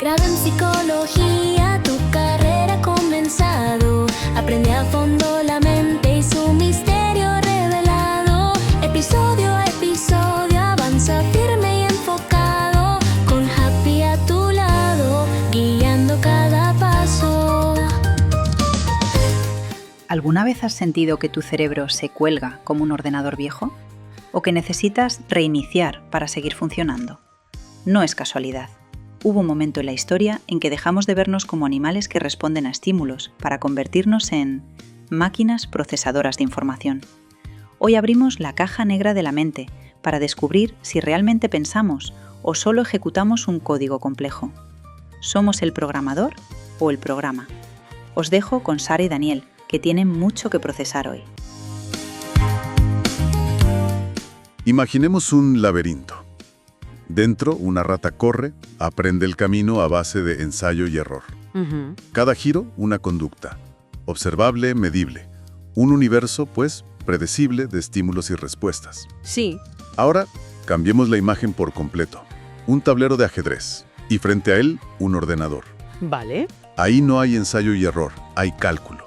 Grado en psicología, tu carrera ha comenzado. Aprende a fondo la mente y su misterio revelado. Episodio a episodio avanza firme y enfocado, con Happy a tu lado, guiando cada paso. ¿Alguna vez has sentido que tu cerebro se cuelga como un ordenador viejo? ¿O que necesitas reiniciar para seguir funcionando? No es casualidad. Hubo un momento en la historia en que dejamos de vernos como animales que responden a estímulos para convertirnos en máquinas procesadoras de información. Hoy abrimos la caja negra de la mente para descubrir si realmente pensamos o solo ejecutamos un código complejo. ¿Somos el programador o el programa? Os dejo con Sara y Daniel, que tienen mucho que procesar hoy. Imaginemos un laberinto. Dentro, una rata corre, aprende el camino a base de ensayo y error. Cada giro, una conducta. Observable, medible. Un universo, pues, predecible de estímulos y respuestas. Sí. Ahora, cambiemos la imagen por completo. Un tablero de ajedrez. Y frente a él, un ordenador. Vale. Ahí no hay ensayo y error, hay cálculo.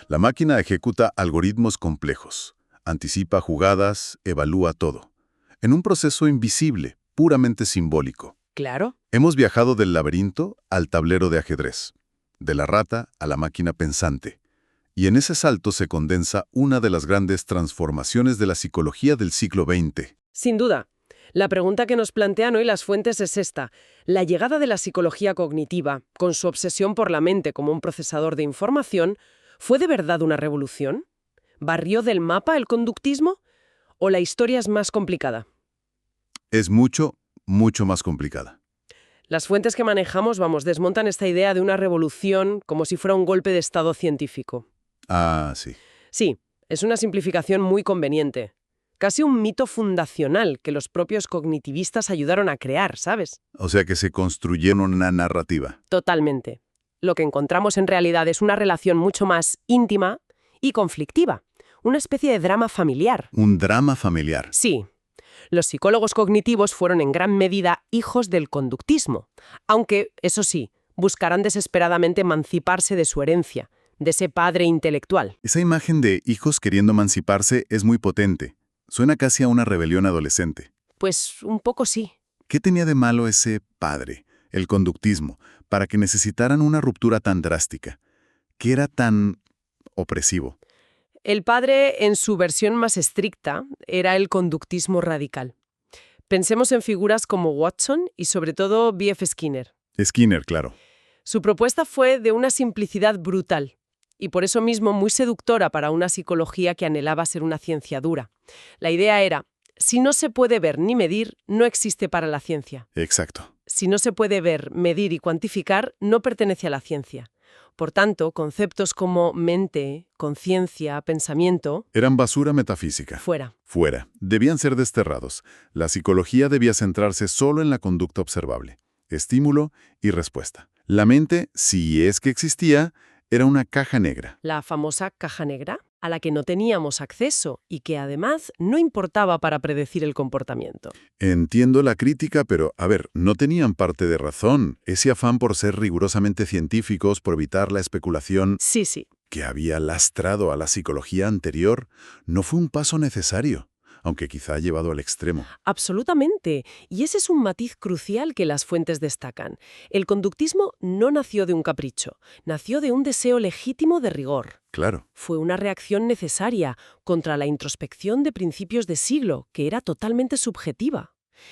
La máquina ejecuta algoritmos complejos. Anticipa jugadas, evalúa todo. En un proceso invisible, puramente simbólico. Claro. Hemos viajado del laberinto al tablero de ajedrez, de la rata a la máquina pensante. Y en ese salto se condensa una de las grandes transformaciones de la psicología del siglo XX. Sin duda. La pregunta que nos plantean hoy las fuentes es esta. ¿La llegada de la psicología cognitiva, con su obsesión por la mente como un procesador de información, fue de verdad una revolución? ¿Barrió del mapa el conductismo? ¿O la historia es más complicada? Es mucho, mucho más complicada. Las fuentes que manejamos, desmontan esta idea de una revolución como si fuera un golpe de estado científico. Ah, sí. Sí, es una simplificación muy conveniente. Casi un mito fundacional que los propios cognitivistas ayudaron a crear, ¿sabes? O sea que se construyeron una narrativa. Totalmente. Lo que encontramos en realidad es una relación mucho más íntima y conflictiva. Una especie de drama familiar. Un drama familiar. Sí. Los psicólogos cognitivos fueron en gran medida hijos del conductismo, aunque, eso sí, buscarán desesperadamente emanciparse de su herencia, de ese padre intelectual. Esa imagen de hijos queriendo emanciparse es muy potente. Suena casi a una rebelión adolescente. Pues un poco sí. ¿Qué tenía de malo ese padre, el conductismo, para que necesitaran una ruptura tan drástica? ¿Qué era tan opresivo? El padre, en su versión más estricta, era el conductismo radical. Pensemos en figuras como Watson y sobre todo B.F. Skinner. Skinner, claro. Su propuesta fue de una simplicidad brutal y por eso mismo muy seductora para una psicología que anhelaba ser una ciencia dura. La idea era, si no se puede ver ni medir, no existe para la ciencia. Exacto. Si no se puede ver, medir y cuantificar, no pertenece a la ciencia. Por tanto, conceptos como mente, conciencia, pensamiento... Eran basura metafísica. Fuera. Fuera. Debían ser desterrados. La psicología debía centrarse solo en la conducta observable. Estímulo y respuesta. La mente, si es que existía, era una caja negra. La famosa caja negra, a la que no teníamos acceso y que además no importaba para predecir el comportamiento. Entiendo la crítica, pero, no tenían parte de razón. Ese afán por ser rigurosamente científicos, por evitar la especulación Sí. que había lastrado a la psicología anterior, no fue un paso necesario, aunque quizá llevado al extremo. Absolutamente. Y ese es un matiz crucial que las fuentes destacan. El conductismo no nació de un capricho, nació de un deseo legítimo de rigor. Claro. Fue una reacción necesaria contra la introspección de principios de siglo, que era totalmente subjetiva.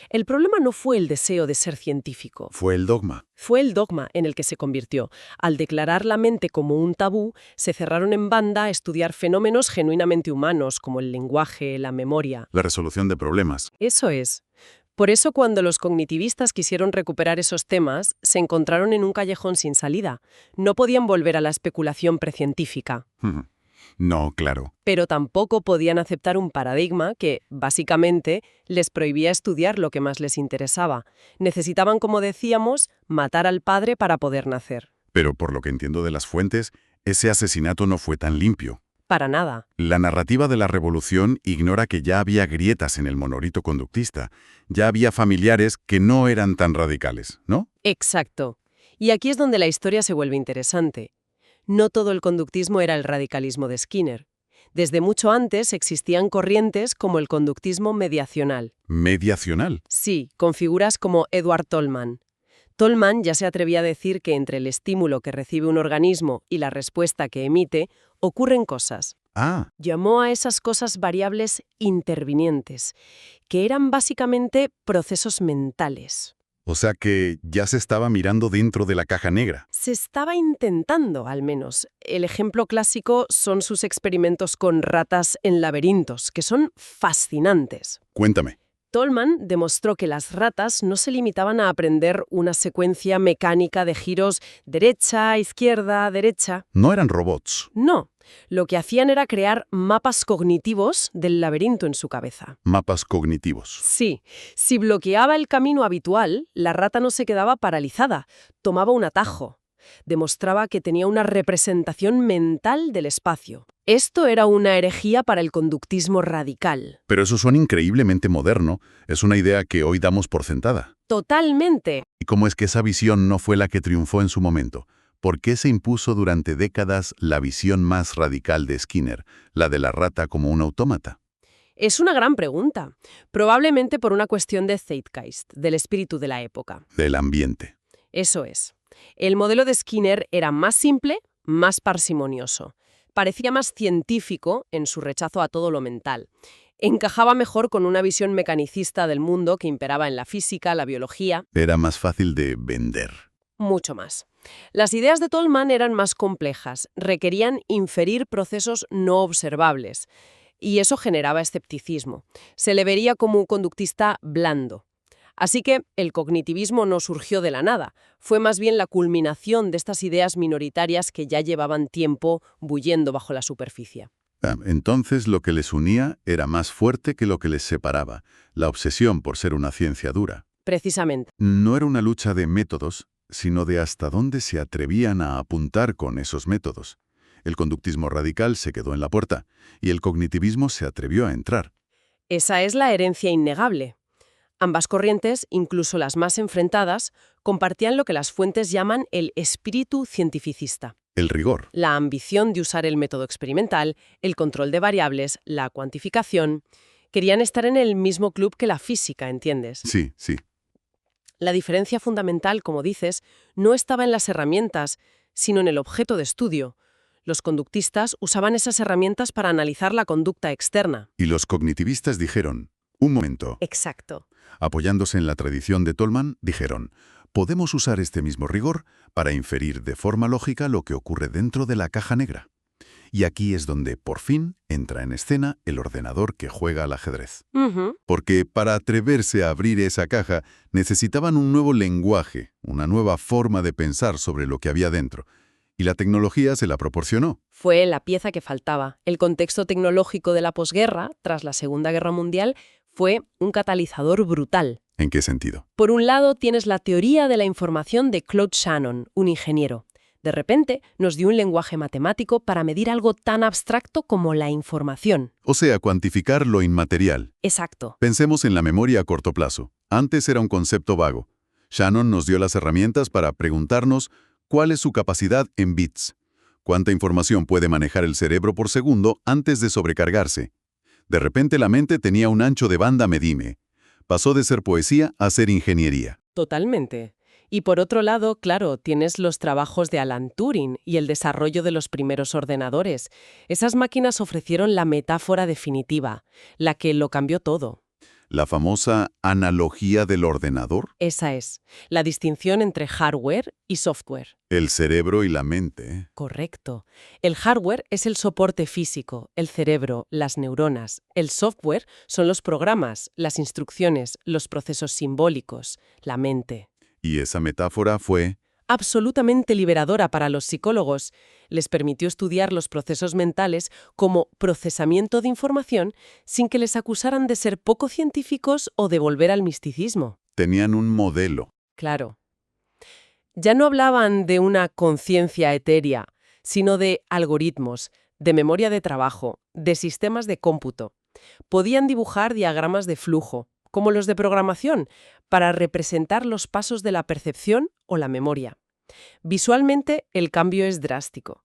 El problema no fue el deseo de ser científico. Fue el dogma. Fue el dogma en el que se convirtió. Al declarar la mente como un tabú, se cerraron en banda a estudiar fenómenos genuinamente humanos, como el lenguaje, la memoria. La resolución de problemas. Eso es. Por eso, cuando los cognitivistas quisieron recuperar esos temas, se encontraron en un callejón sin salida. No podían volver a la especulación precientífica. No, claro. Pero tampoco podían aceptar un paradigma que, básicamente, les prohibía estudiar lo que más les interesaba. Necesitaban, como decíamos, matar al padre para poder nacer. Pero por lo que entiendo de las fuentes, ese asesinato no fue tan limpio. Para nada. La narrativa de la revolución ignora que ya había grietas en el monolito conductista. Ya había familiares que no eran tan radicales, ¿no? Exacto. Y aquí es donde la historia se vuelve interesante. No todo el conductismo era el radicalismo de Skinner. Desde mucho antes existían corrientes como el conductismo mediacional. ¿Mediacional? Sí, con figuras como Edward Tolman. Tolman ya se atrevía a decir que entre el estímulo que recibe un organismo y la respuesta que emite, ocurren cosas. Ah, Llamó a esas cosas variables intervinientes, que eran básicamente procesos mentales. o sea que ya se estaba mirando dentro de la caja negra. Se estaba intentando, al menos. El ejemplo clásico son sus experimentos con ratas en laberintos, que son fascinantes. Cuéntame. Tolman demostró que las ratas no se limitaban a aprender una secuencia mecánica de giros derecha, izquierda, derecha. No eran robots. No, lo que hacían era crear mapas cognitivos del laberinto en su cabeza. Mapas cognitivos. Sí, si bloqueaba el camino habitual, la rata no se quedaba paralizada, tomaba un atajo. Demostraba que tenía una representación mental del espacio. Esto era una herejía para el conductismo radical. Pero eso suena increíblemente moderno. Es una idea que hoy damos por sentada. Totalmente. ¿Y cómo es que esa visión no fue la que triunfó en su momento? ¿Por qué se impuso durante décadas la visión más radical de Skinner, la de la rata como un autómata? Es una gran pregunta. Probablemente por una cuestión de Zeitgeist, del espíritu de la época. Del ambiente. Eso es. El modelo de Skinner era más simple, más parsimonioso. Parecía más científico en su rechazo a todo lo mental. Encajaba mejor con una visión mecanicista del mundo que imperaba en la física, la biología. Era más fácil de vender. Mucho más. Las ideas de Tolman eran más complejas, requerían inferir procesos no observables. Y eso generaba escepticismo. Se le vería como un conductista blando. Así que el cognitivismo no surgió de la nada, fue más bien la culminación de estas ideas minoritarias que ya llevaban tiempo bullendo bajo la superficie. Entonces lo que les unía era más fuerte que lo que les separaba, la obsesión por ser una ciencia dura. Precisamente. No era una lucha de métodos, sino de hasta dónde se atrevían a apuntar con esos métodos. El conductismo radical se quedó en la puerta, y el cognitivismo se atrevió a entrar. Esa es la herencia innegable. Ambas corrientes, incluso las más enfrentadas, compartían lo que las fuentes llaman el espíritu cientificista. El rigor. La ambición de usar el método experimental, el control de variables, la cuantificación. Querían estar en el mismo club que la física, ¿entiendes? Sí, sí. La diferencia fundamental, como dices, no estaba en las herramientas, sino en el objeto de estudio. Los conductistas usaban esas herramientas para analizar la conducta externa. Y los cognitivistas dijeron, un momento. Exacto. Apoyándose en la tradición de Tolman, dijeron, podemos usar este mismo rigor para inferir de forma lógica lo que ocurre dentro de la caja negra. Y aquí es donde, por fin, entra en escena el ordenador que juega al ajedrez. Porque para atreverse a abrir esa caja, necesitaban un nuevo lenguaje, una nueva forma de pensar sobre lo que había dentro. Y la tecnología se la proporcionó. Fue la pieza que faltaba. El contexto tecnológico de la posguerra, tras la Segunda Guerra Mundial, fue un catalizador brutal. ¿En qué sentido? Por un lado, tienes la teoría de la información de Claude Shannon, un ingeniero. De repente, nos dio un lenguaje matemático para medir algo tan abstracto como la información. O sea, cuantificar lo inmaterial. Exacto. Pensemos en la memoria a corto plazo. Antes era un concepto vago. Shannon nos dio las herramientas para preguntarnos cuál es su capacidad en bits. ¿Cuánta información puede manejar el cerebro por segundo antes de sobrecargarse? De repente la mente tenía un ancho de banda medime. Pasó de ser poesía a ser ingeniería. Totalmente. Y por otro lado, claro, tienes los trabajos de Alan Turing y el desarrollo de los primeros ordenadores. Esas máquinas ofrecieron la metáfora definitiva, la que lo cambió todo. La famosa analogía del ordenador. Esa es, la distinción entre hardware y software. El cerebro y la mente. Correcto. El hardware es el soporte físico, el cerebro, las neuronas. El software son los programas, las instrucciones, los procesos simbólicos, la mente. Y esa metáfora fue... absolutamente liberadora para los psicólogos. Les permitió estudiar los procesos mentales como procesamiento de información sin que les acusaran de ser poco científicos o de volver al misticismo. Tenían un modelo. Claro. Ya no hablaban de una conciencia etérea, sino de algoritmos, de memoria de trabajo, de sistemas de cómputo. Podían dibujar diagramas de flujo, como los de programación, para representar los pasos de la percepción o la memoria. Visualmente, el cambio es drástico.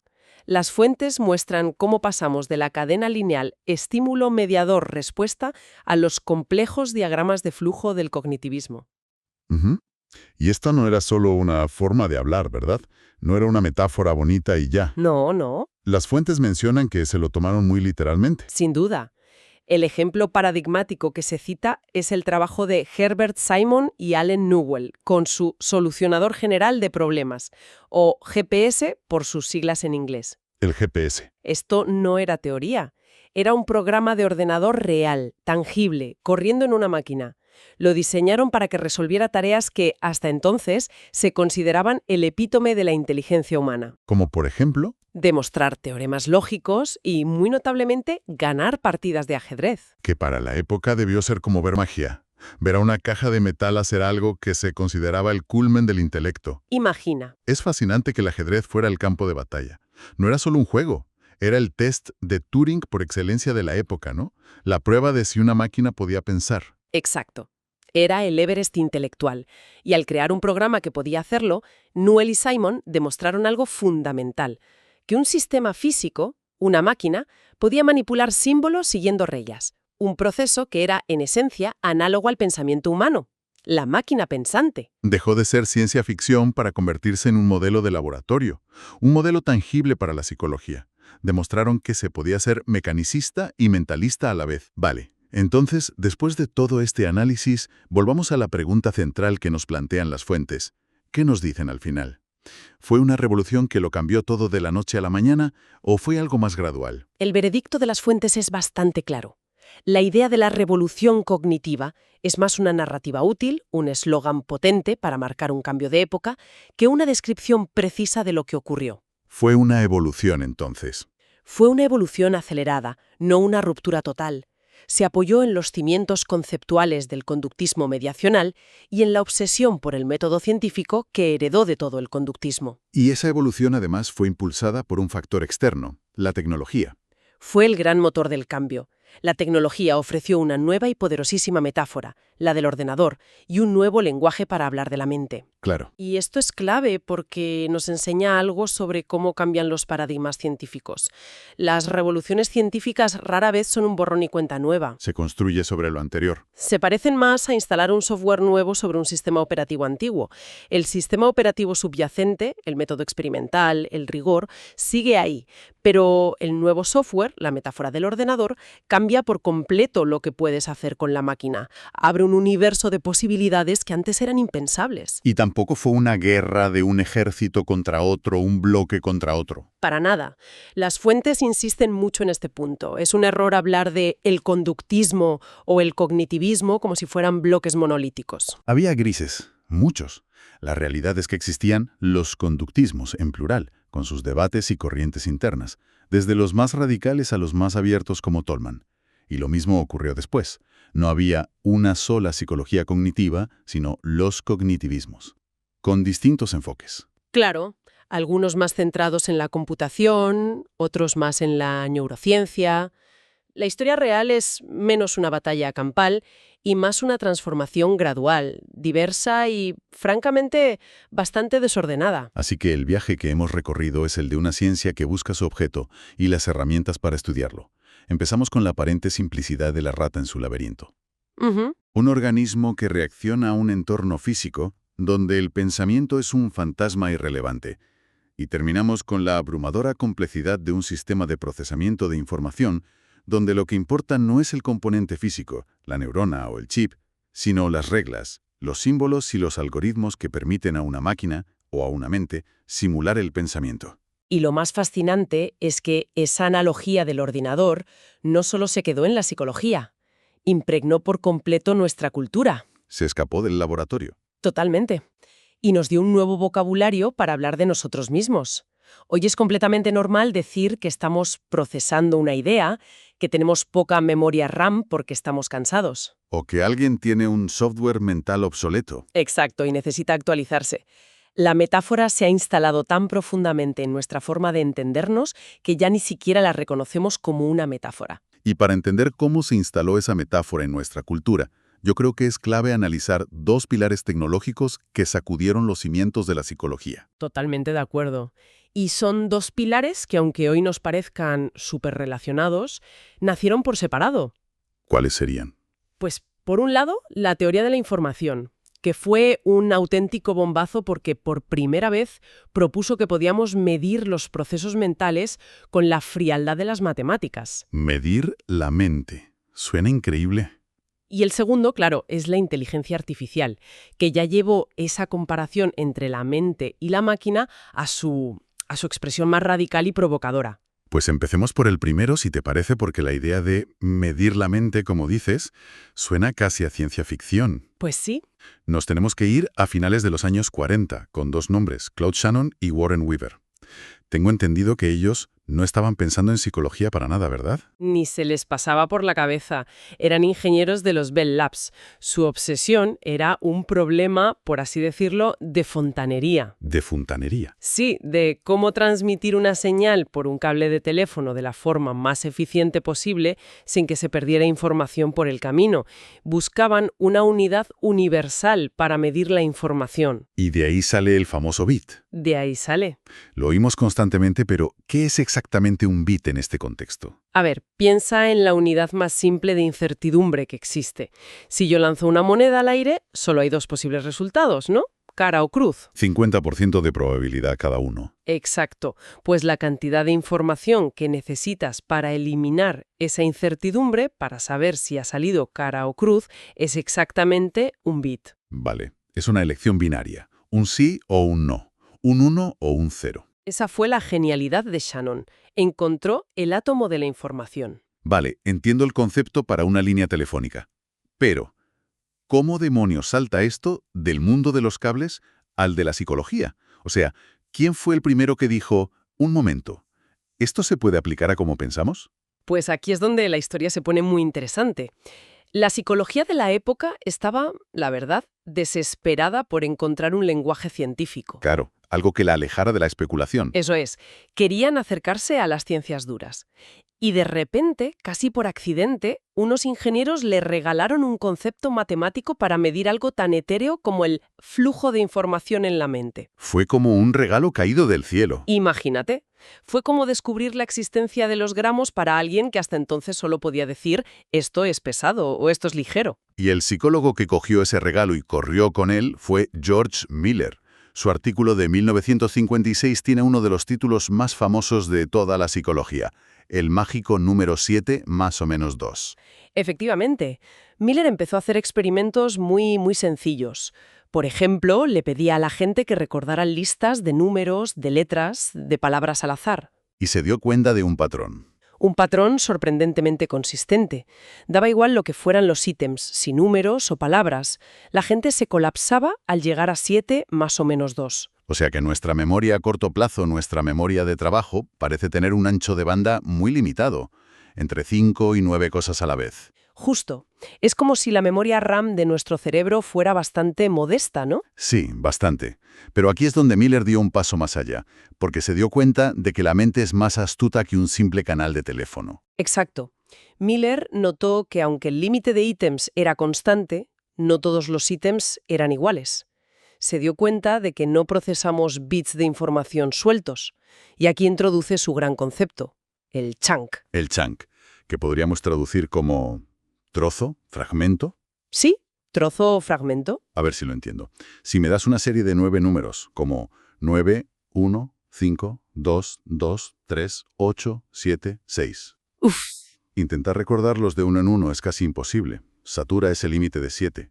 Las fuentes muestran cómo pasamos de la cadena lineal estímulo-mediador-respuesta a los complejos diagramas de flujo del cognitivismo. Ujú. Y esto no era solo una forma de hablar, ¿verdad? No era una metáfora bonita y ya. No, no, Las fuentes mencionan que se lo tomaron muy literalmente. sin duda. El ejemplo paradigmático que se cita es el trabajo de Herbert Simon y Allen Newell con su Solucionador General de Problemas, o GPS por sus siglas en inglés. El GPS. Esto no era teoría, era un programa de ordenador real, tangible, corriendo en una máquina. Lo diseñaron para que resolviera tareas que, hasta entonces, se consideraban el epítome de la inteligencia humana. Como por ejemplo, Demostrar teoremas lógicos y, muy notablemente, ganar partidas de ajedrez. que para la época debió ser como ver magia. Ver a una caja de metal hacer algo que se consideraba el culmen del intelecto. Imagina. Es fascinante que el ajedrez fuera el campo de batalla. No era solo un juego, era el test de Turing por excelencia de la época, ¿no? La prueba de si una máquina podía pensar. Exacto. Era el Everest intelectual. Y al crear un programa que podía hacerlo, Newell y Simon demostraron algo fundamental: que un sistema físico, una máquina, podía manipular símbolos siguiendo reglas. Un proceso que era, en esencia, análogo al pensamiento humano. La máquina pensante. Dejó de ser ciencia ficción para convertirse en un modelo de laboratorio, un modelo tangible para la psicología. Demostraron que se podía ser mecanicista y mentalista a la vez. Vale. Entonces, después de todo este análisis, volvamos a la pregunta central que nos plantean las fuentes. ¿Qué nos dicen al final? ¿Fue una revolución que lo cambió todo de la noche a la mañana o fue algo más gradual? El veredicto de las fuentes es bastante claro. La idea de la revolución cognitiva es más una narrativa útil, un eslogan potente para marcar un cambio de época, que una descripción precisa de lo que ocurrió. Fue una evolución entonces. Fue una evolución acelerada, no una ruptura total. Se apoyó en los cimientos conceptuales del conductismo mediacional y en la obsesión por el método científico que heredó de todo el conductismo. Y esa evolución además fue impulsada por un factor externo, la tecnología. Fue el gran motor del cambio. La tecnología ofreció una nueva y poderosísima metáfora, la del ordenador, y un nuevo lenguaje para hablar de la mente. Claro. Y esto es clave porque nos enseña algo sobre cómo cambian los paradigmas científicos. Las revoluciones científicas rara vez son un borrón y cuenta nueva. Se construye sobre lo anterior. Se parecen más a instalar un software nuevo sobre un sistema operativo antiguo. El sistema operativo subyacente, el método experimental, el rigor, sigue ahí. Pero el nuevo software, la metáfora del ordenador, cambia por completo lo que puedes hacer con la máquina. Abre un universo de posibilidades que antes eran impensables. Y tampoco fue una guerra de un ejército contra otro, un bloque contra otro. Para nada. Las fuentes insisten mucho en este punto. Es un error hablar de el conductismo o el cognitivismo como si fueran bloques monolíticos. Había grises, muchos. La realidad es que existían los conductismos, en plural, con sus debates y corrientes internas, desde los más radicales a los más abiertos como Tolman. Y lo mismo ocurrió después. No había una sola psicología cognitiva, sino los cognitivismos, con distintos enfoques. Claro, algunos más centrados en la computación, otros más en la neurociencia. La historia real es menos una batalla campal y más una transformación gradual, diversa y, francamente, bastante desordenada. Así que el viaje que hemos recorrido es el de una ciencia que busca su objeto y las herramientas para estudiarlo. Empezamos con la aparente simplicidad de la rata en su laberinto. Un organismo que reacciona a un entorno físico donde el pensamiento es un fantasma irrelevante. Y terminamos con la abrumadora complejidad de un sistema de procesamiento de información donde lo que importa no es el componente físico, la neurona o el chip, sino las reglas, los símbolos y los algoritmos que permiten a una máquina o a una mente simular el pensamiento. Y lo más fascinante es que esa analogía del ordenador no solo se quedó en la psicología, impregnó por completo nuestra cultura. Se escapó del laboratorio. Totalmente. Y nos dio un nuevo vocabulario para hablar de nosotros mismos. Hoy es completamente normal decir que estamos procesando una idea, que tenemos poca memoria RAM porque estamos cansados. O que alguien tiene un software mental obsoleto. Exacto, y necesita actualizarse. La metáfora se ha instalado tan profundamente en nuestra forma de entendernos que ya ni siquiera la reconocemos como una metáfora. Y para entender cómo se instaló esa metáfora en nuestra cultura, Yo creo que es clave analizar dos pilares tecnológicos que sacudieron los cimientos de la psicología. Totalmente de acuerdo. Y son dos pilares que, aunque hoy nos parezcan súper relacionados, nacieron por separado. ¿Cuáles serían? Pues, por un lado, la teoría de la información, que fue un auténtico bombazo porque por primera vez propuso que podíamos medir los procesos mentales con la frialdad de las matemáticas. Medir la mente. Suena increíble. Y el segundo, claro, es la inteligencia artificial, que ya llevó esa comparación entre la mente y la máquina a su expresión más radical y provocadora. Pues empecemos por el primero, si te parece, porque la idea de medir la mente, como dices, suena casi a ciencia ficción. Pues sí. Nos tenemos que ir a finales de los años 40, con dos nombres, Claude Shannon y Warren Weaver. Tengo entendido que ellos no estaban pensando en psicología para nada, ¿verdad? Ni se les pasaba por la cabeza. Eran ingenieros de los Bell Labs. Su obsesión era un problema, por así decirlo, de fontanería. De fontanería. Sí, de cómo transmitir una señal por un cable de teléfono de la forma más eficiente posible sin que se perdiera información por el camino. Buscaban una unidad universal para medir la información. Y de ahí sale el famoso bit. De ahí sale. Lo oímos constantemente, pero ¿qué es exactamente un bit en este contexto? A ver, piensa en la unidad más simple de incertidumbre que existe. Si yo lanzo una moneda al aire, solo hay dos posibles resultados, ¿no? Cara o cruz. 50% de probabilidad cada uno. Exacto. Pues la cantidad de información que necesitas para eliminar esa incertidumbre, para saber si ha salido cara o cruz, es exactamente un bit. Vale, es una elección binaria. Un sí o un no. Un 1 o un 0. Esa fue la genialidad de Shannon. Encontró el átomo de la información. Vale, entiendo el concepto para una línea telefónica. Pero, ¿cómo demonios salta esto del mundo de los cables al de la psicología? O sea, ¿quién fue el primero que dijo, un momento, ¿esto se puede aplicar a cómo pensamos? Pues aquí es donde la historia se pone muy interesante. La psicología de la época estaba, la verdad, desesperada por encontrar un lenguaje científico. Claro, algo que la alejara de la especulación. Eso es, querían acercarse a las ciencias duras. Y de repente, casi por accidente, unos ingenieros le regalaron un concepto matemático para medir algo tan etéreo como el flujo de información en la mente. Fue como un regalo caído del cielo. Imagínate, fue como descubrir la existencia de los gramos para alguien que hasta entonces solo podía decir esto es pesado o esto es ligero. Y el psicólogo que cogió ese regalo y corrió con él fue George Miller. Su artículo de 1956 tiene uno de los títulos más famosos de toda la psicología, el mágico número 7 más o menos 2. Efectivamente, Miller empezó a hacer experimentos muy sencillos. Por ejemplo, le pedía a la gente que recordaran listas de números, de letras, de palabras al azar. Y se dio cuenta de un patrón. Un patrón sorprendentemente consistente. Daba igual lo que fueran los ítems, si números o palabras. La gente se colapsaba al llegar a 7 más o menos 2. O sea que nuestra memoria a corto plazo, nuestra memoria de trabajo, parece tener un ancho de banda muy limitado, entre 5 y 9 cosas a la vez. Justo. Es como si la memoria RAM de nuestro cerebro fuera bastante modesta, ¿no? Sí, bastante. Pero aquí es donde Miller dio un paso más allá, porque se dio cuenta de que la mente es más astuta que un simple canal de teléfono. Exacto. Miller notó que aunque el límite de ítems era constante, no todos los ítems eran iguales. Se dio cuenta de que no procesamos bits de información sueltos. Y aquí introduce su gran concepto, el chunk. El chunk, que podríamos traducir como trozo, fragmento. Sí, trozo o fragmento. A ver si lo entiendo. Si me das una serie de 9 números, como 9, 1, 5, 2, 2, 3, 8, 7, 6. Uf. Intentar recordarlos de uno en uno es casi imposible. Satura ese límite de 7.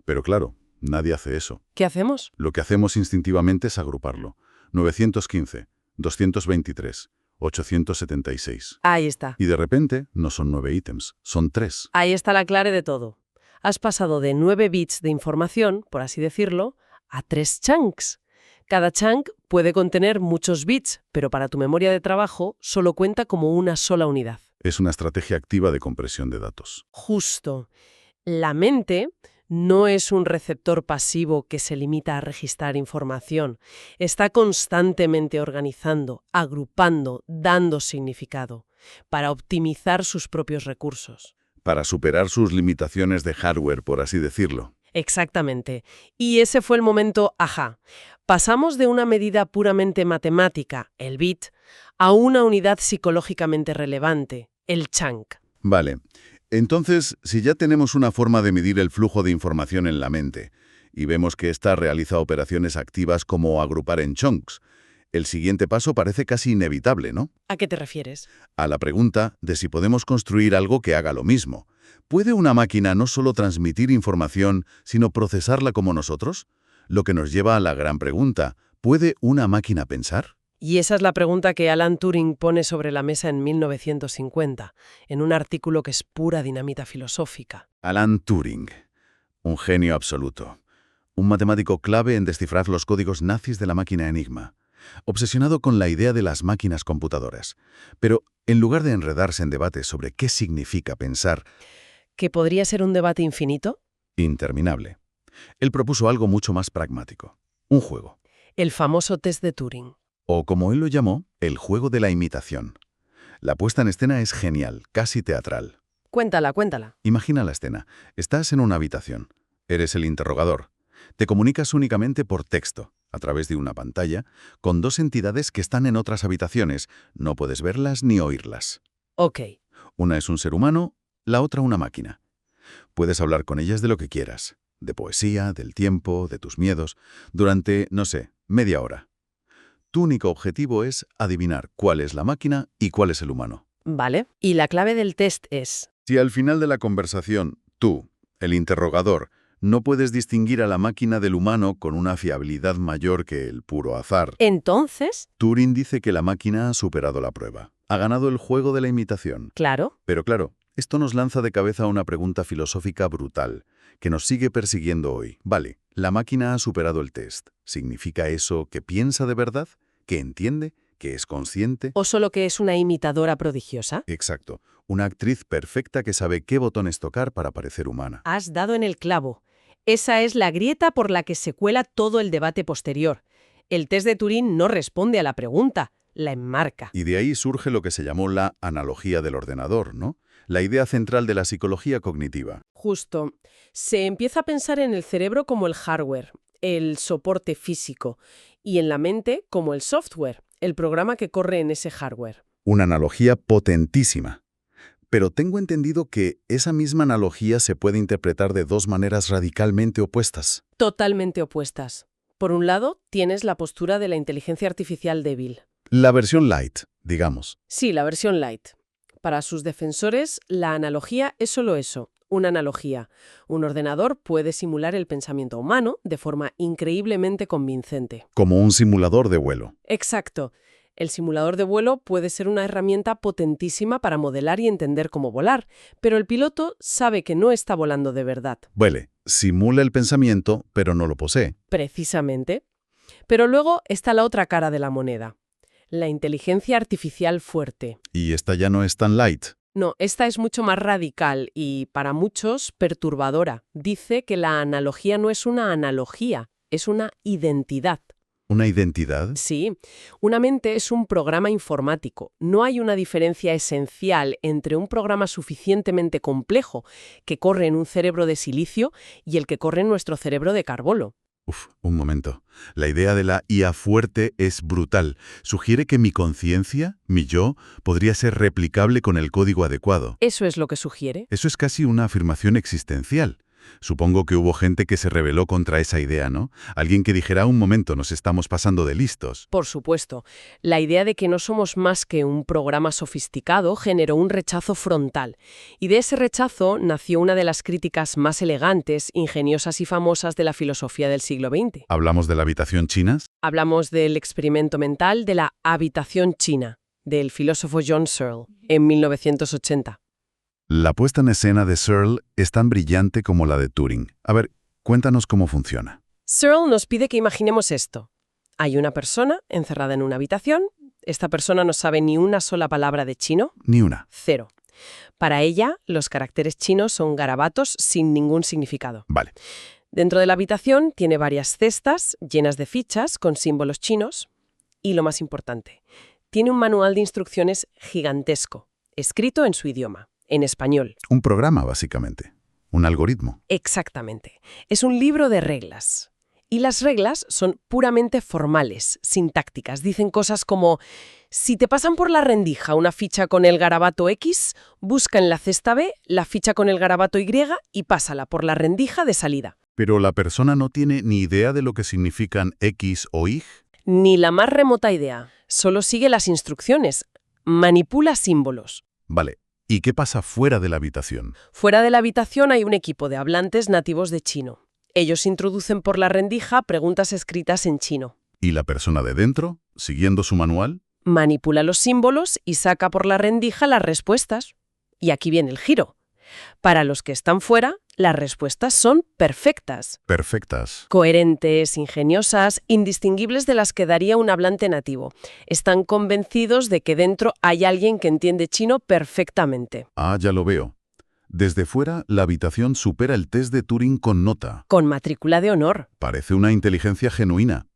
Pero claro, nadie hace eso. ¿Qué hacemos? Lo que hacemos instintivamente es agruparlo. 915, 223, 876. Ahí está. Y de repente no son 9 ítems, son 3. Ahí está la clave de todo. Has pasado de 9 bits de información, por así decirlo, a 3 chunks. Cada chunk puede contener muchos bits, pero para tu memoria de trabajo solo cuenta como una sola unidad. Es una estrategia activa de compresión de datos. Justo. La mente no es un receptor pasivo que se limita a registrar información. Está constantemente organizando, agrupando, dando significado, para optimizar sus propios recursos. para superar sus limitaciones de hardware, por así decirlo. Exactamente. Y ese fue el momento ajá. Pasamos de una medida puramente matemática, el bit, a una unidad psicológicamente relevante, el chunk. Vale. Entonces, si ya tenemos una forma de medir el flujo de información en la mente, y vemos que ésta realiza operaciones activas como agrupar en chunks, el siguiente paso parece casi inevitable, ¿no? ¿A qué te refieres? A la pregunta de si podemos construir algo que haga lo mismo. ¿Puede una máquina no solo transmitir información, sino procesarla como nosotros? Lo que nos lleva a la gran pregunta, ¿puede una máquina pensar? Y esa es la pregunta que Alan Turing pone sobre la mesa en 1950, en un artículo que es pura dinamita filosófica. Alan Turing, un genio absoluto. Un matemático clave en descifrar los códigos nazis de la máquina Enigma. Obsesionado con la idea de las máquinas computadoras. Pero, en lugar de enredarse en debates sobre qué significa pensar, ¿Que podría ser un debate infinito? interminable, él propuso algo mucho más pragmático. Un juego. El famoso test de Turing. O, como él lo llamó, el juego de la imitación. La puesta en escena es genial, casi teatral. Cuéntala, cuéntala. Imagina la escena. Estás en una habitación. Eres el interrogador. Te comunicas únicamente por texto, a través de una pantalla, con dos entidades que están en otras habitaciones. No puedes verlas ni oírlas. Ok. Una es un ser humano, la otra una máquina. Puedes hablar con ellas de lo que quieras. De poesía, del tiempo, de tus miedos, durante, no sé, media hora. Tu único objetivo es adivinar cuál es la máquina y cuál es el humano. Vale. Y la clave del test es... Si al final de la conversación, tú, el interrogador, no puedes distinguir a la máquina del humano con una fiabilidad mayor que el puro azar, Entonces, Turing dice que la máquina ha superado la prueba. Ha ganado el juego de la imitación. claro, Pero claro, esto nos lanza de cabeza a una pregunta filosófica brutal, que nos sigue persiguiendo hoy. Vale, la máquina ha superado el test. ¿Significa eso que piensa de verdad? ¿Que entiende? ¿Que es consciente? o solo que es una imitadora prodigiosa. Exacto. Una actriz perfecta que sabe qué botones tocar para parecer humana. Has dado en el clavo. Esa es la grieta por la que se cuela todo el debate posterior. El test de Turing no responde a la pregunta, la enmarca. Y de ahí surge lo que se llamó la analogía del ordenador, ¿no? La idea central de la psicología cognitiva. Justo. Se empieza a pensar en el cerebro como el hardware, el soporte físico, y en la mente como el software, el programa que corre en ese hardware. Una analogía potentísima. Pero tengo entendido que esa misma analogía se puede interpretar de dos maneras radicalmente opuestas. Totalmente opuestas. Por un lado, tienes la postura de la inteligencia artificial débil. La versión light, digamos. Sí, la versión light. Para sus defensores, la analogía es solo eso, una analogía. Un ordenador puede simular el pensamiento humano de forma increíblemente convincente. Como un simulador de vuelo. Exacto. El simulador de vuelo puede ser una herramienta potentísima para modelar y entender cómo volar, pero el piloto sabe que no está volando de verdad. Vale, simula el pensamiento, pero no lo posee. Precisamente. Pero luego está la otra cara de la moneda. La inteligencia artificial fuerte. Y esta ya no es tan light. No, esta es mucho más radical y, para muchos, perturbadora. Dice que la analogía no es una analogía, es una identidad. ¿Una identidad? Sí, una mente es un programa informático. No hay una diferencia esencial entre un programa suficientemente complejo que corre en un cerebro de silicio y el que corre en nuestro cerebro de carbono. Un momento. La idea de la IA fuerte es brutal. Sugiere que mi conciencia, mi yo, podría ser replicable con el código adecuado. Eso es lo que sugiere. Eso es casi una afirmación existencial. Supongo que hubo gente que se rebeló contra esa idea, ¿no? Alguien que dijera, un momento, nos estamos pasando de listos. Por supuesto, la idea de que no somos más que un programa sofisticado generó un rechazo frontal. Y de ese rechazo nació una de las críticas más elegantes, ingeniosas y famosas de la filosofía del siglo XX. ¿Hablamos de la habitación china? Hablamos del experimento mental de la habitación china, del filósofo John Searle, en 1980. La puesta en escena de Searle es tan brillante como la de Turing. A ver, cuéntanos cómo funciona. Searle nos pide que imaginemos esto. Hay una persona encerrada en una habitación. Esta persona no sabe ni una sola palabra de chino. Ni una. Cero. Para ella, los caracteres chinos son garabatos sin ningún significado. Vale. Dentro de la habitación tiene varias cestas llenas de fichas con símbolos chinos. Y lo más importante, tiene un manual de instrucciones gigantesco, escrito en su idioma. en español. Un programa, básicamente. Un algoritmo. Exactamente. Es un libro de reglas. Y las reglas son puramente formales, sintácticas. Dicen cosas como, si te pasan por la rendija una ficha con el garabato X, busca en la cesta B la ficha con el garabato Y y pásala por la rendija de salida. Pero la persona no tiene ni idea de lo que significan X o Y. Ni la más remota idea. Solo sigue las instrucciones. Manipula símbolos. Vale. ¿Y qué pasa fuera de la habitación? Fuera de la habitación hay un equipo de hablantes nativos de chino. Ellos introducen por la rendija preguntas escritas en chino. ¿Y la persona de dentro, siguiendo su manual? Manipula los símbolos y saca por la rendija las respuestas. Y aquí viene el giro. Para los que están fuera, las respuestas son perfectas. Perfectas. Coherentes, ingeniosas, indistinguibles de las que daría un hablante nativo. Están convencidos de que dentro hay alguien que entiende chino perfectamente. Ah, ya lo veo. Desde fuera, la habitación supera el test de Turing con nota. Con matrícula de honor. Parece una inteligencia genuina.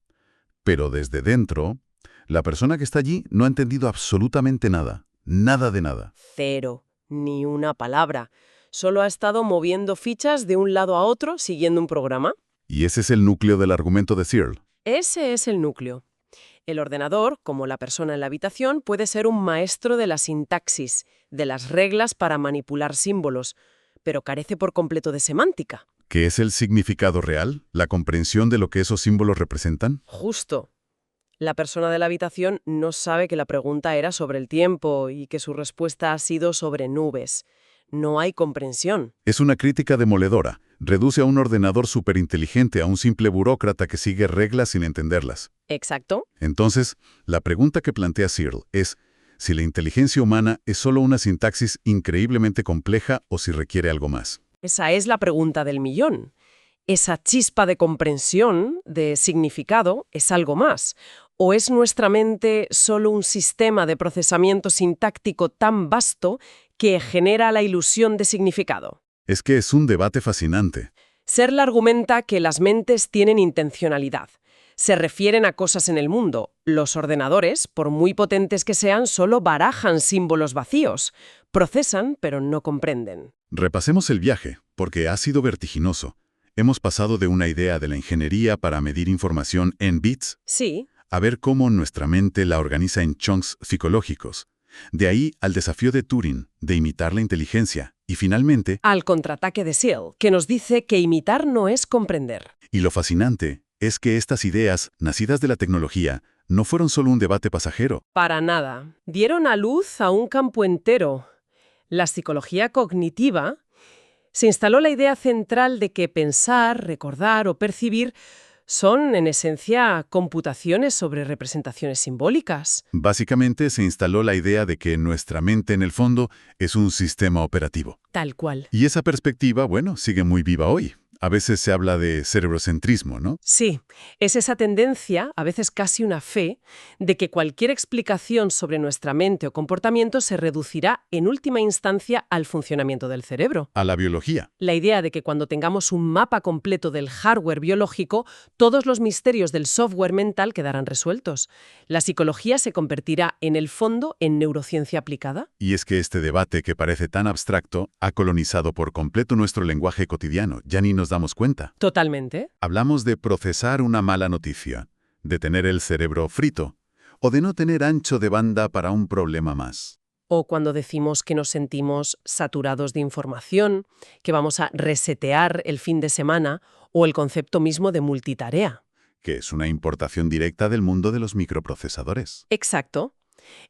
Pero desde dentro, la persona que está allí no ha entendido absolutamente nada. Nada de nada. Cero. Ni una palabra. Solo ha estado moviendo fichas de un lado a otro siguiendo un programa. Y ese es el núcleo del argumento de Searle. Ese es el núcleo. El ordenador, como la persona en la habitación, puede ser un maestro de la sintaxis, de las reglas para manipular símbolos, pero carece por completo de semántica. ¿Qué es el significado real? ¿La comprensión de lo que esos símbolos representan? Justo. La persona de la habitación no sabe que la pregunta era sobre el tiempo y que su respuesta ha sido sobre nubes. No hay comprensión. Es una crítica demoledora. Reduce a un ordenador superinteligente a un simple burócrata que sigue reglas sin entenderlas. Exacto. Entonces, la pregunta que plantea Searle es si la inteligencia humana es solo una sintaxis increíblemente compleja o si requiere algo más. Esa es la pregunta del millón. Esa chispa de comprensión, de significado, es algo más. ¿O es nuestra mente solo un sistema de procesamiento sintáctico tan vasto que genera la ilusión de significado? Es que es un debate fascinante. Searle argumenta que las mentes tienen intencionalidad. Se refieren a cosas en el mundo. Los ordenadores, por muy potentes que sean, solo barajan símbolos vacíos. Procesan, pero no comprenden. Repasemos el viaje, porque ha sido vertiginoso. Hemos pasado de una idea de la ingeniería para medir información en bits Sí. a ver cómo nuestra mente la organiza en chunks psicológicos. De ahí al desafío de Turing, de imitar la inteligencia. Y finalmente, Al contraataque de Searle, que nos dice que imitar no es comprender. y lo fascinante, es que estas ideas, nacidas de la tecnología, no fueron solo un debate pasajero. Para nada. Dieron a luz a un campo entero. La psicología cognitiva. Se instaló la idea central de que pensar, recordar o percibir son, en esencia, computaciones sobre representaciones simbólicas. Básicamente se instaló la idea de que nuestra mente, en el fondo, es un sistema operativo. Tal cual. Y esa perspectiva, bueno, sigue muy viva hoy. A veces se habla de cerebrocentrismo, ¿no? Sí, es esa tendencia, a veces casi una fe, de que cualquier explicación sobre nuestra mente o comportamiento se reducirá en última instancia al funcionamiento del cerebro. A la biología. La idea de que cuando tengamos un mapa completo del hardware biológico, todos los misterios del software mental quedarán resueltos. La psicología se convertirá en el fondo en neurociencia aplicada. Y es que este debate, que parece tan abstracto, ha colonizado por completo nuestro lenguaje cotidiano. Ya ni nos damos cuenta. Totalmente. Hablamos de procesar una mala noticia, de tener el cerebro frito, o de no tener ancho de banda para un problema más. O cuando decimos que nos sentimos saturados de información, que vamos a resetear el fin de semana, o el concepto mismo de multitarea. Que es una importación directa del mundo de los microprocesadores. Exacto.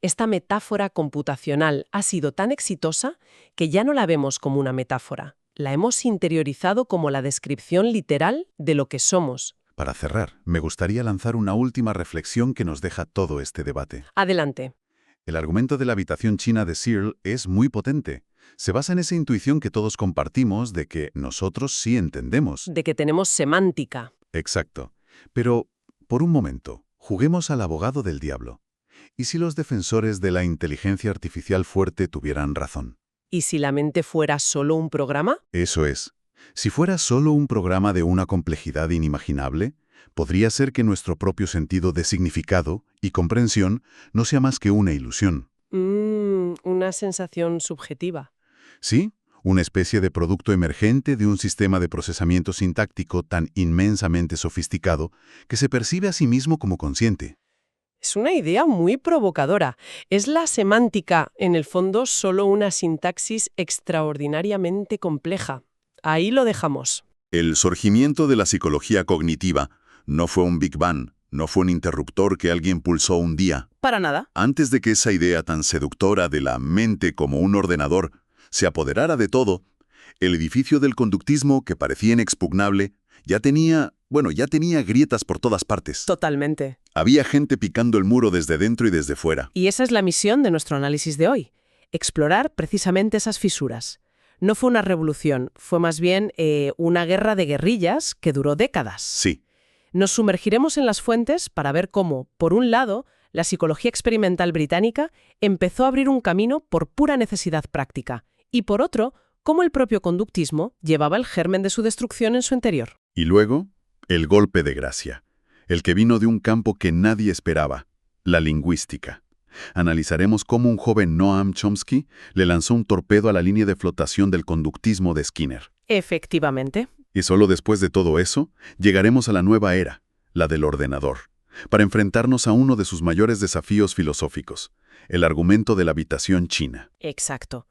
Esta metáfora computacional ha sido tan exitosa que ya no la vemos como una metáfora. La hemos interiorizado como la descripción literal de lo que somos. Para cerrar, me gustaría lanzar una última reflexión que nos deja todo este debate. Adelante. El argumento de la habitación china de Searle es muy potente. Se basa en esa intuición que todos compartimos de que nosotros sí entendemos. De que tenemos semántica. Exacto. Pero, por un momento, juguemos al abogado del diablo. ¿Y si los defensores de la inteligencia artificial fuerte tuvieran razón? ¿Y si la mente fuera solo un programa? Eso es. Si fuera solo un programa de una complejidad inimaginable, podría ser que nuestro propio sentido de significado y comprensión no sea más que una ilusión. Una sensación subjetiva. Sí, una especie de producto emergente de un sistema de procesamiento sintáctico tan inmensamente sofisticado que se percibe a sí mismo como consciente. Es una idea muy provocadora. ¿Es la semántica, en el fondo, solo una sintaxis extraordinariamente compleja? Ahí lo dejamos. El surgimiento de la psicología cognitiva no fue un Big Bang, no fue un interruptor que alguien pulsó un día. Para nada. Antes de que esa idea tan seductora de la mente como un ordenador se apoderara de todo, el edificio del conductismo, que parecía inexpugnable, ya tenía grietas por todas partes. Totalmente. Había gente picando el muro desde dentro y desde fuera. Y esa es la misión de nuestro análisis de hoy. Explorar precisamente esas fisuras. No fue una revolución, fue más bien una guerra de guerrillas que duró décadas. Sí, Nos sumergiremos en las fuentes para ver cómo, por un lado, la psicología experimental británica empezó a abrir un camino por pura necesidad práctica, y por otro, cómo el propio conductismo llevaba el germen de su destrucción en su interior. y luego, el golpe de gracia, el que vino de un campo que nadie esperaba, la lingüística. Analizaremos cómo un joven Noam Chomsky le lanzó un torpedo a la línea de flotación del conductismo de Skinner. Efectivamente. Y solo después de todo eso, llegaremos a la nueva era, la del ordenador, para enfrentarnos a uno de sus mayores desafíos filosóficos, el argumento de la habitación china. Exacto.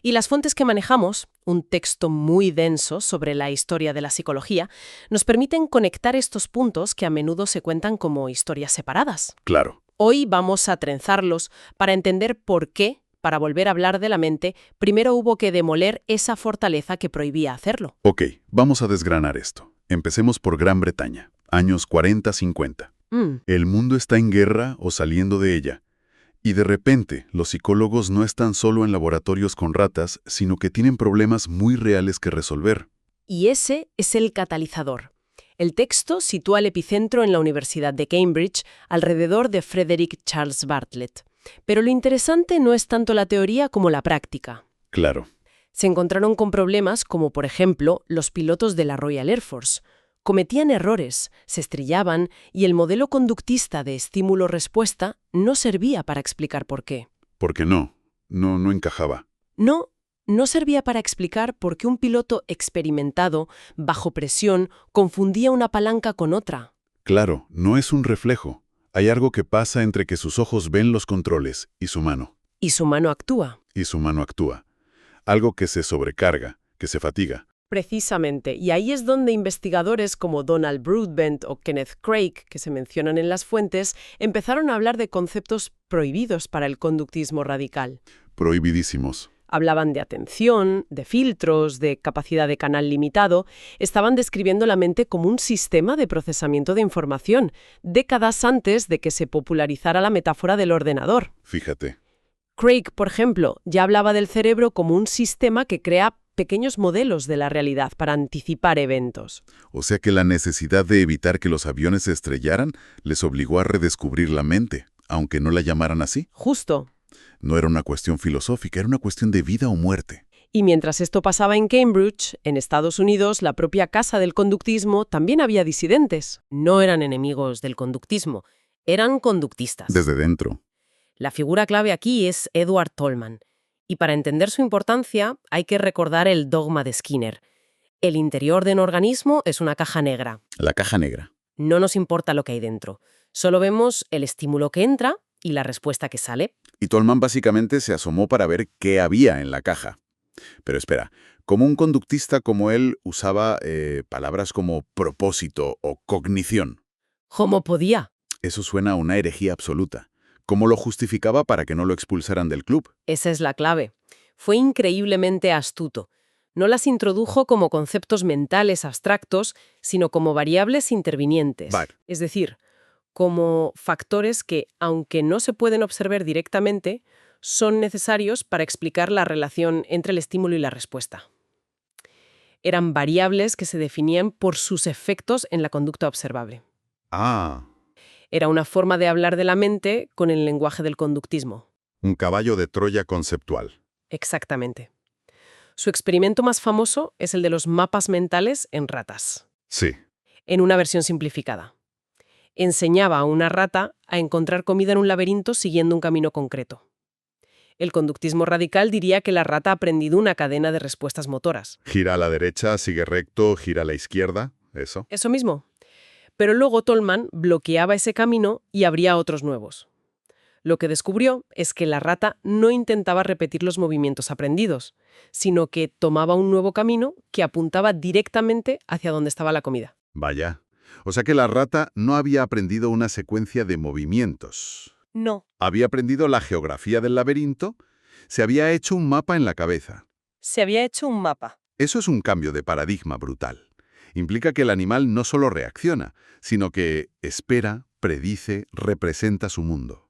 Y las fuentes que manejamos, un texto muy denso sobre la historia de la psicología, nos permiten conectar estos puntos que a menudo se cuentan como historias separadas. Claro. Hoy vamos a trenzarlos para entender por qué, para volver a hablar de la mente, primero hubo que demoler esa fortaleza que prohibía hacerlo. Ok, vamos a desgranar esto. Empecemos por Gran Bretaña, años 40-50. El mundo está en guerra o saliendo de ella. Y de repente, los psicólogos no están solo en laboratorios con ratas, sino que tienen problemas muy reales que resolver. Y ese es el catalizador. El texto sitúa el epicentro en la Universidad de Cambridge, alrededor de Frederick Charles Bartlett. Pero lo interesante no es tanto la teoría como la práctica. Claro. Se encontraron con problemas como, por ejemplo, los pilotos de la Royal Air Force. Cometían errores, se estrellaban y el modelo conductista de estímulo-respuesta no servía para explicar por qué. Porque no encajaba. No servía para explicar por qué un piloto experimentado, bajo presión, confundía una palanca con otra. Claro, no es un reflejo. Hay algo que pasa entre que sus ojos ven los controles y su mano. Y su mano actúa. Y su mano actúa. Algo que se sobrecarga, que se fatiga. Precisamente, y ahí es donde investigadores como Donald Broadbent o Kenneth Craig, que se mencionan en las fuentes, empezaron a hablar de conceptos prohibidos para el conductismo radical. Prohibidísimos. Hablaban de atención, de filtros, de capacidad de canal limitado. Estaban describiendo la mente como un sistema de procesamiento de información, décadas antes de que se popularizara la metáfora del ordenador. Fíjate. Craig, por ejemplo, ya hablaba del cerebro como un sistema que crea pequeños modelos de la realidad para anticipar eventos. O sea que la necesidad de evitar que los aviones se estrellaran les obligó a redescubrir la mente, aunque no la llamaran así. Justo. No era una cuestión filosófica, era una cuestión de vida o muerte. Y mientras esto pasaba en Cambridge, en Estados Unidos, la propia casa del conductismo, también había disidentes. No eran enemigos del conductismo, eran conductistas. Desde dentro. La figura clave aquí es Edward Tolman. Y para entender su importancia, hay que recordar el dogma de Skinner. El interior de un organismo es una caja negra. La caja negra. No nos importa lo que hay dentro. Solo vemos el estímulo que entra y la respuesta que sale. Y Tolman básicamente se asomó para ver qué había en la caja. Pero espera, ¿cómo un conductista como él usaba palabras como propósito o cognición? ¿Cómo podía? Eso suena a una herejía absoluta. ¿Cómo lo justificaba para que no lo expulsaran del club? Esa es la clave. Fue increíblemente astuto. No las introdujo como conceptos mentales abstractos, sino como variables intervinientes. Vale. Es decir, como factores que, aunque no se pueden observar directamente, son necesarios para explicar la relación entre el estímulo y la respuesta. Eran variables que se definían por sus efectos en la conducta observable. Ah, Era una forma de hablar de la mente con el lenguaje del conductismo. un caballo de Troya conceptual. Exactamente. Su experimento más famoso es el de los mapas mentales en ratas, Sí. en una versión simplificada. Enseñaba a una rata a encontrar comida en un laberinto siguiendo un camino concreto. El conductismo radical diría que la rata ha aprendido una cadena de respuestas motoras. Gira a la derecha, sigue recto, gira a la izquierda, eso. Eso mismo. Pero luego Tolman bloqueaba ese camino y abría otros nuevos. Lo que descubrió es que la rata no intentaba repetir los movimientos aprendidos, sino que tomaba un nuevo camino que apuntaba directamente hacia donde estaba la comida. Vaya. O sea que la rata no había aprendido una secuencia de movimientos. No. Había aprendido la geografía del laberinto, se había hecho un mapa en la cabeza. Se había hecho un mapa. Eso es un cambio de paradigma brutal. Implica que el animal no solo reacciona, sino que espera, predice, representa su mundo.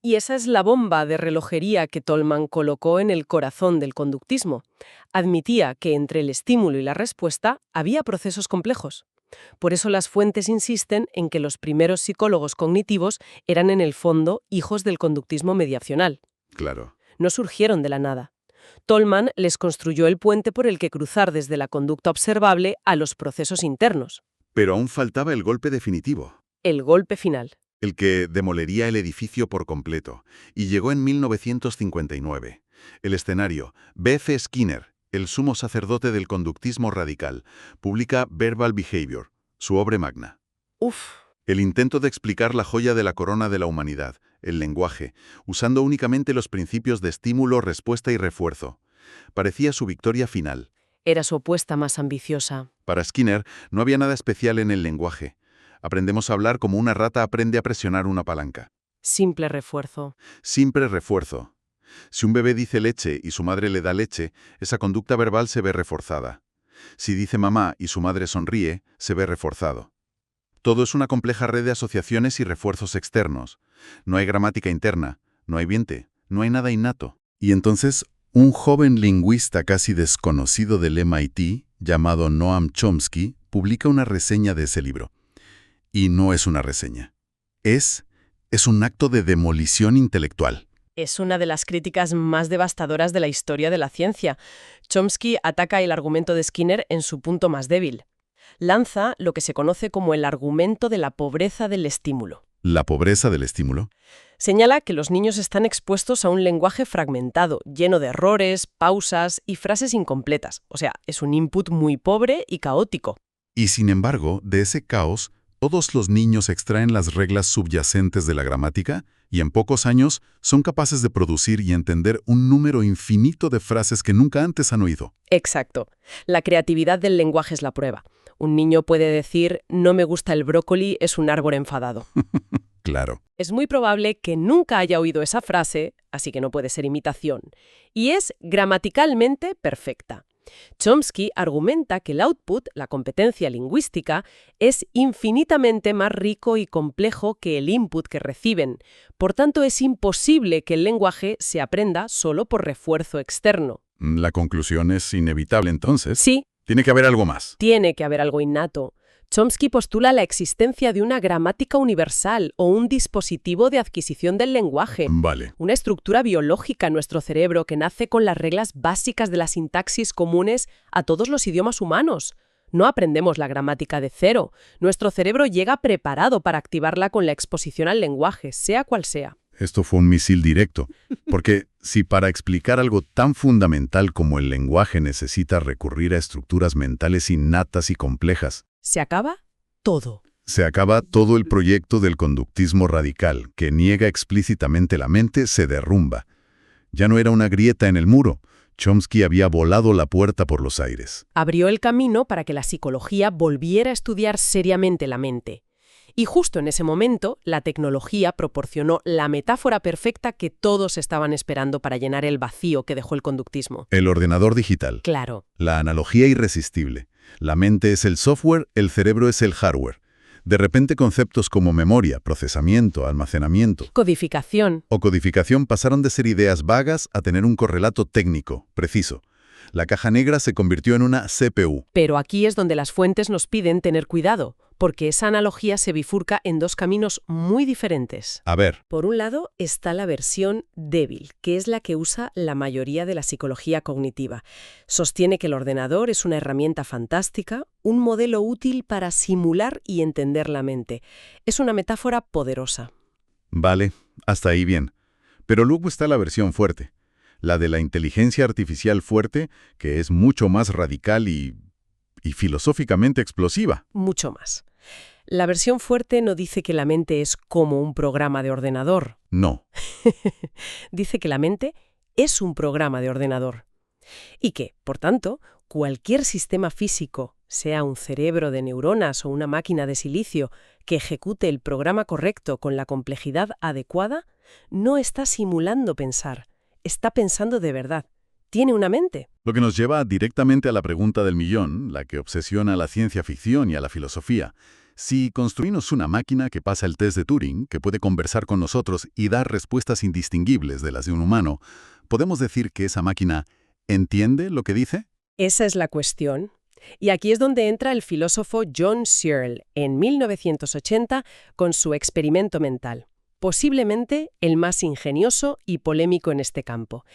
Y esa es la bomba de relojería que Tolman colocó en el corazón del conductismo. Admitía que entre el estímulo y la respuesta había procesos complejos. Por eso las fuentes insisten en que los primeros psicólogos cognitivos eran en el fondo hijos del conductismo mediacional. Claro. No surgieron de la nada. Tolman les construyó el puente por el que cruzar desde la conducta observable a los procesos internos. Pero aún faltaba el golpe definitivo. El golpe final. El que demolería el edificio por completo, y llegó en 1959. El escenario, B.F. Skinner, el sumo sacerdote del conductismo radical, publica Verbal Behavior, su obra magna. El intento de explicar la joya de la corona de la humanidad, el lenguaje, usando únicamente los principios de estímulo, respuesta y refuerzo. Parecía su victoria final. Era su apuesta más ambiciosa. Para Skinner, no había nada especial en el lenguaje. Aprendemos a hablar como una rata aprende a presionar una palanca. Simple refuerzo. Simple refuerzo. Si un bebé dice leche y su madre le da leche, esa conducta verbal se ve reforzada. Si dice mamá y su madre sonríe, se ve reforzado. Todo es una compleja red de asociaciones y refuerzos externos. No hay gramática interna, no hay viente, no hay nada innato. Y entonces, un joven lingüista casi desconocido del MIT, llamado Noam Chomsky, publica una reseña de ese libro. Y no es una reseña. Es un acto de demolición intelectual. Es una de las críticas más devastadoras de la historia de la ciencia. Chomsky ataca el argumento de Skinner en su punto más débil. Lanza lo que se conoce como el argumento de la pobreza del estímulo. ¿La pobreza del estímulo? Señala que los niños están expuestos a un lenguaje fragmentado, lleno de errores, pausas y frases incompletas. O sea, es un input muy pobre y caótico. Y sin embargo, de ese caos, todos los niños extraen las reglas subyacentes de la gramática y en pocos años son capaces de producir y entender un número infinito de frases que nunca antes han oído. Exacto. La creatividad del lenguaje es la prueba. Un niño puede decir, no me gusta el brócoli, es un árbol enfadado. Claro. Es muy probable que nunca haya oído esa frase, así que no puede ser imitación. Y es gramaticalmente perfecta. Chomsky argumenta que el output, la competencia lingüística, es infinitamente más rico y complejo que el input que reciben. Por tanto, es imposible que el lenguaje se aprenda solo por refuerzo externo. La conclusión es inevitable entonces. Sí. Tiene que haber algo más. Tiene que haber algo innato. Chomsky postula la existencia de una gramática universal o un dispositivo de adquisición del lenguaje. Vale. Una estructura biológica en nuestro cerebro que nace con las reglas básicas de la sintaxis comunes a todos los idiomas humanos. No aprendemos la gramática de cero. Nuestro cerebro llega preparado para activarla con la exposición al lenguaje, sea cual sea. Esto fue un misil directo. Porque si para explicar algo tan fundamental como el lenguaje necesita recurrir a estructuras mentales innatas y complejas, ¿se acaba? Todo. se acaba todo el proyecto del conductismo radical, que niega explícitamente la mente, se derrumba. Ya no era una grieta en el muro. Chomsky había volado la puerta por los aires. Abrió el camino para que la psicología volviera a estudiar seriamente la mente. Y justo en ese momento, la tecnología proporcionó la metáfora perfecta que todos estaban esperando para llenar el vacío que dejó el conductismo. El ordenador digital. Claro. La analogía irresistible. La mente es el software, el cerebro es el hardware. De repente conceptos como memoria, procesamiento, almacenamiento Codificación. o codificación pasaron de ser ideas vagas a tener un correlato técnico, preciso. La caja negra se convirtió en una CPU. Pero aquí es donde las fuentes nos piden tener cuidado, porque esa analogía se bifurca en dos caminos muy diferentes. A ver, Por un lado está la versión débil, que es la que usa la mayoría de la psicología cognitiva. Sostiene que el ordenador es una herramienta fantástica, un modelo útil para simular y entender la mente. Es una metáfora poderosa. vale, hasta ahí bien. Pero luego está la versión fuerte, la de la inteligencia artificial fuerte, que es mucho más radical y filosóficamente explosiva. Mucho más. La versión fuerte no dice que la mente es como un programa de ordenador. No. Dice que la mente es un programa de ordenador. Y que, por tanto, cualquier sistema físico, sea un cerebro de neuronas o una máquina de silicio, que ejecute el programa correcto con la complejidad adecuada, no está simulando pensar, está pensando de verdad. Tiene una mente. Lo que nos lleva directamente a la pregunta del millón, la que obsesiona a la ciencia ficción y a la filosofía. Si construimos una máquina que pasa el test de Turing, que puede conversar con nosotros y dar respuestas indistinguibles de las de un humano, ¿podemos decir que esa máquina entiende lo que dice? Esa es la cuestión. Y aquí es donde entra el filósofo John Searle en 1980 con su experimento mental, posiblemente el más ingenioso y polémico en este campo,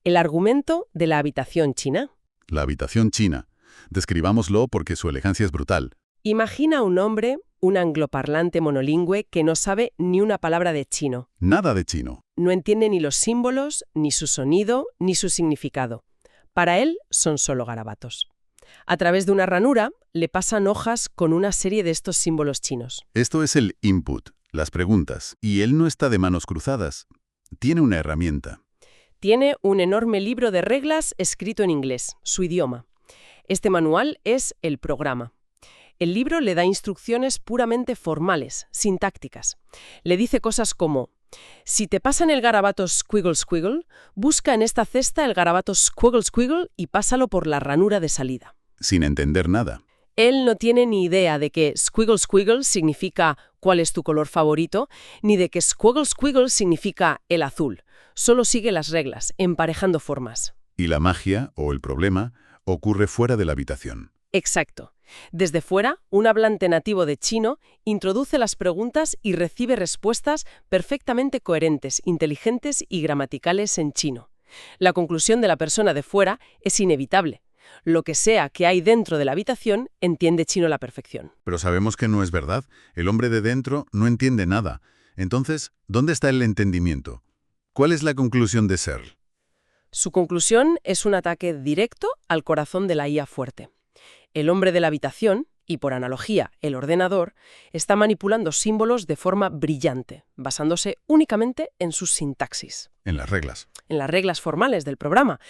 el argumento de la habitación china. La habitación china. Describámoslo porque su elegancia es brutal. Imagina a un hombre, un angloparlante monolingüe que no sabe ni una palabra de chino. Nada de chino. No entiende ni los símbolos, ni su sonido, ni su significado. Para él son solo garabatos. A través de una ranura le pasan hojas con una serie de estos símbolos chinos. Esto es el input, las preguntas. Y él no está de manos cruzadas. Tiene una herramienta. Tiene un enorme libro de reglas escrito en inglés, su idioma. Este manual es el programa. El libro le da instrucciones puramente formales, sintácticas. Le dice cosas como: si te pasan el garabato squiggle squiggle, busca en esta cesta el garabato squiggle squiggle y pásalo por la ranura de salida. Sin entender nada. Él no tiene ni idea de que squiggle squiggle significa cuál es tu color favorito, ni de que squiggle squiggle significa el azul. Solo sigue las reglas, emparejando formas. Y la magia, o el problema, ocurre fuera de la habitación. Exacto. Desde fuera, un hablante nativo de chino introduce las preguntas y recibe respuestas perfectamente coherentes, inteligentes y gramaticales en chino. La conclusión de la persona de fuera es inevitable. Lo que sea que hay dentro de la habitación entiende chino a la perfección. Pero sabemos que no es verdad. El hombre de dentro no entiende nada. Entonces, ¿dónde está el entendimiento? ¿Cuál es la conclusión de Searle? Su conclusión es un ataque directo al corazón de la IA fuerte. El hombre de la habitación, y por analogía el ordenador, está manipulando símbolos de forma brillante, basándose únicamente en sus sintaxis. En las reglas. En las reglas formales del programa,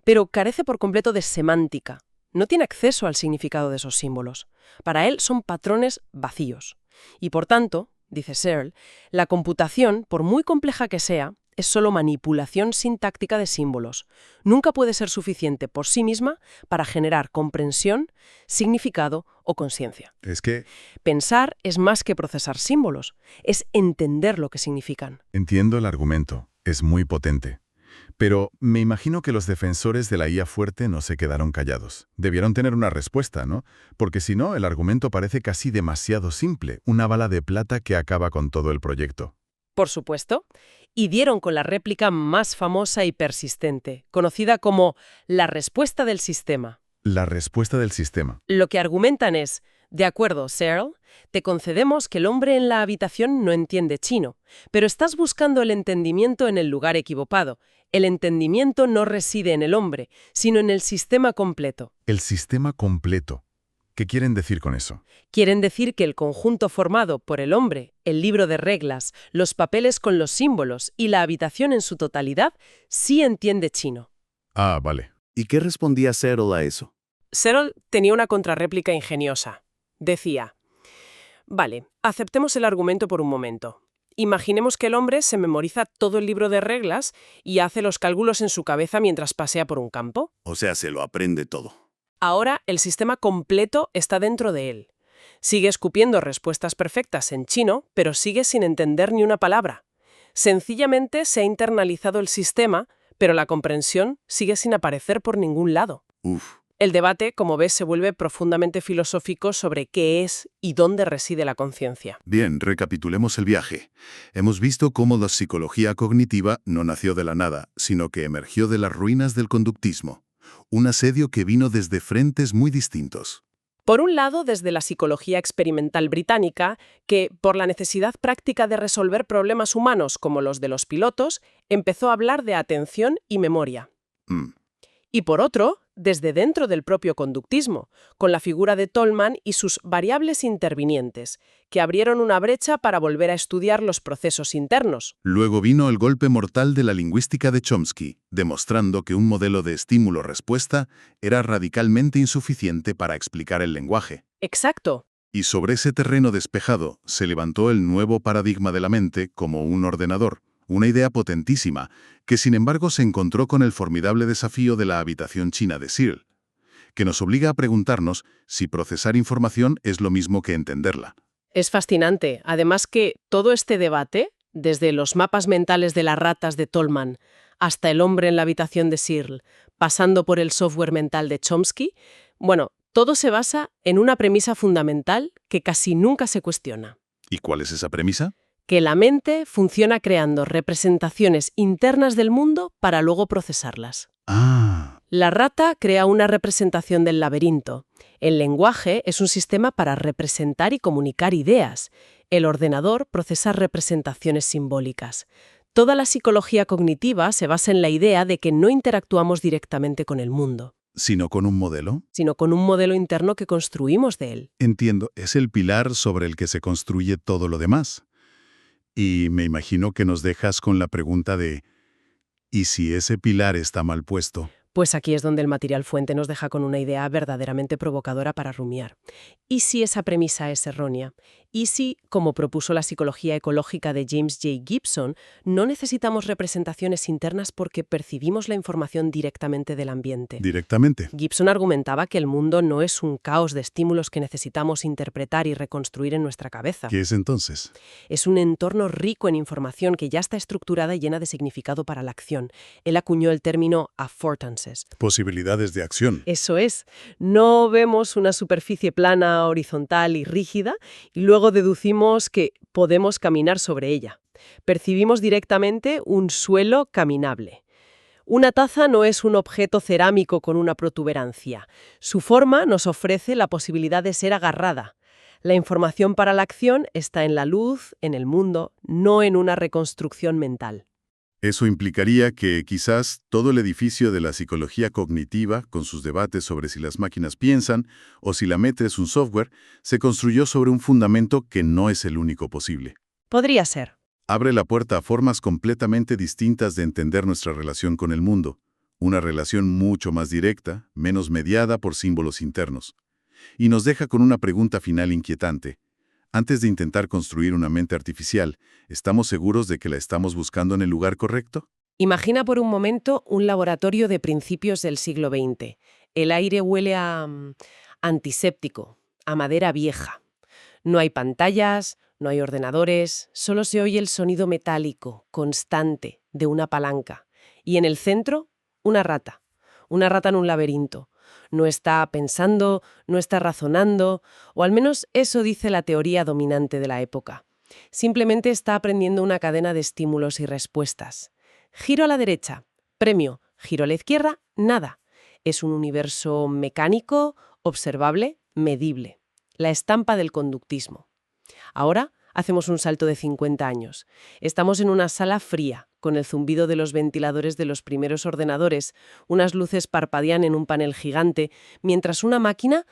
pero carece por completo de semántica. No tiene acceso al significado de esos símbolos. Para él son patrones vacíos. Y por tanto, dice Searle, la computación, por muy compleja que sea, es solo manipulación sintáctica de símbolos. Nunca puede ser suficiente por sí misma para generar comprensión, significado o conciencia. Es que... Pensar es más que procesar símbolos, es entender lo que significan. Entiendo el argumento. Es muy potente. Pero me imagino que los defensores de la IA fuerte no se quedaron callados. Debieron tener una respuesta, ¿no? Porque si no, el argumento parece casi demasiado simple, una bala de plata que acaba con todo el proyecto. Por supuesto, y dieron con la réplica más famosa y persistente, conocida como la respuesta del sistema. La respuesta del sistema. Lo que argumentan es: de acuerdo, Searle, te concedemos que el hombre en la habitación no entiende chino, pero estás buscando el entendimiento en el lugar equivocado. El entendimiento no reside en el hombre, sino en el sistema completo. El sistema completo. ¿Qué quieren decir con eso? Quieren decir que el conjunto formado por el hombre, el libro de reglas, los papeles con los símbolos y la habitación en su totalidad sí entiende chino. Ah, vale. ¿Y qué respondía Searle a eso? Searle tenía una contrarréplica ingeniosa. Decía: vale, aceptemos el argumento por un momento. Imaginemos que el hombre se memoriza todo el libro de reglas y hace los cálculos en su cabeza mientras pasea por un campo. O sea, se lo aprende todo. Ahora el sistema completo está dentro de él. Sigue escupiendo respuestas perfectas en chino, pero sigue sin entender ni una palabra. Sencillamente se ha internalizado el sistema, pero la comprensión sigue sin aparecer por ningún lado. Uf. El debate, como ves, se vuelve profundamente filosófico sobre qué es y dónde reside la conciencia. Bien, recapitulemos el viaje. Hemos visto cómo la psicología cognitiva no nació de la nada, sino que emergió de las ruinas del conductismo. Un asedio que vino desde frentes muy distintos. Por un lado, desde la psicología experimental británica, que, por la necesidad práctica de resolver problemas humanos como los de los pilotos, empezó a hablar de atención y memoria. Y por otro, desde dentro del propio conductismo, con la figura de Tolman y sus variables intervinientes, que abrieron una brecha para volver a estudiar los procesos internos. Luego vino el golpe mortal de la lingüística de Chomsky, demostrando que un modelo de estímulo-respuesta era radicalmente insuficiente para explicar el lenguaje. Exacto. Y sobre ese terreno despejado se levantó el nuevo paradigma de la mente como un ordenador, una idea potentísima, que sin embargo se encontró con el formidable desafío de la habitación china de Searle, que nos obliga a preguntarnos si procesar información es lo mismo que entenderla. Es fascinante. Además que todo este debate, desde los mapas mentales de las ratas de Tolman hasta el hombre en la habitación de Searle, pasando por el software mental de Chomsky, bueno, todo se basa en una premisa fundamental que casi nunca se cuestiona. ¿Y cuál es esa premisa? Que la mente funciona creando representaciones internas del mundo para luego procesarlas. La rata crea una representación del laberinto. El lenguaje es un sistema para representar y comunicar ideas. El ordenador procesa representaciones simbólicas. Toda la psicología cognitiva se basa en la idea de que no interactuamos directamente con el mundo. ¿Sino con un modelo? Sino con un modelo interno que construimos de él. Entiendo, es el pilar sobre el que se construye todo lo demás. Y me imagino que nos dejas con la pregunta de ¿y si ese pilar está mal puesto? Pues aquí es donde el material fuente nos deja con una idea verdaderamente provocadora para rumiar. ¿Y si esa premisa es errónea? ¿Y si, como propuso la psicología ecológica de James J. Gibson, no necesitamos representaciones internas porque percibimos la información directamente del ambiente? Directamente. Gibson argumentaba que el mundo no es un caos de estímulos que necesitamos interpretar y reconstruir en nuestra cabeza. ¿Qué es entonces? Es un entorno rico en información que ya está estructurada y llena de significado para la acción. Él acuñó el término affordances. Posibilidades de acción. Eso es. No vemos una superficie plana, horizontal y rígida y luego deducimos que podemos caminar sobre ella. Percibimos directamente un suelo caminable. Una taza no es un objeto cerámico con una protuberancia. Su forma nos ofrece la posibilidad de ser agarrada. La información para la acción está en la luz, en el mundo, no en una reconstrucción mental. Eso implicaría que quizás todo el edificio de la psicología cognitiva, con sus debates sobre si las máquinas piensan o si la mente es un software, se construyó sobre un fundamento que no es el único posible. Podría ser. Abre la puerta a formas completamente distintas de entender nuestra relación con el mundo, una relación mucho más directa, menos mediada por símbolos internos. Y nos deja con una pregunta final inquietante. Antes de intentar construir una mente artificial, ¿estamos seguros de que la estamos buscando en el lugar correcto? Imagina por un momento un laboratorio de principios del siglo XX. El aire huele a antiséptico, a madera vieja. No hay pantallas, no hay ordenadores, solo se oye el sonido metálico, constante, de una palanca. Y en el centro, una rata en un laberinto. No está pensando, no está razonando, o al menos eso dice la teoría dominante de la época. Simplemente está aprendiendo una cadena de estímulos y respuestas. Giro a la derecha, premio. Giro a la izquierda, nada. Es un universo mecánico, observable, medible. La estampa del conductismo. Ahora hacemos un salto de 50 años. Estamos en una sala fría, con el zumbido de los ventiladores de los primeros ordenadores, unas luces parpadean en un panel gigante, mientras una máquina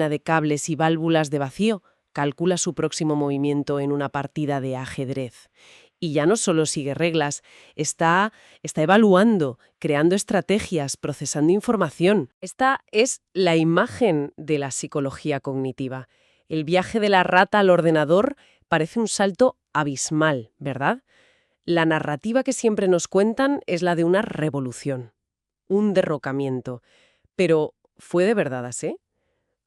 de cables y válvulas de vacío, calcula su próximo movimiento en una partida de ajedrez. Y ya no solo sigue reglas, está evaluando, creando estrategias, procesando información. Esta es la imagen de la psicología cognitiva. El viaje de la rata al ordenador parece un salto abismal, ¿verdad? La narrativa que siempre nos cuentan es la de una revolución, un derrocamiento. Pero, ¿fue de verdad así?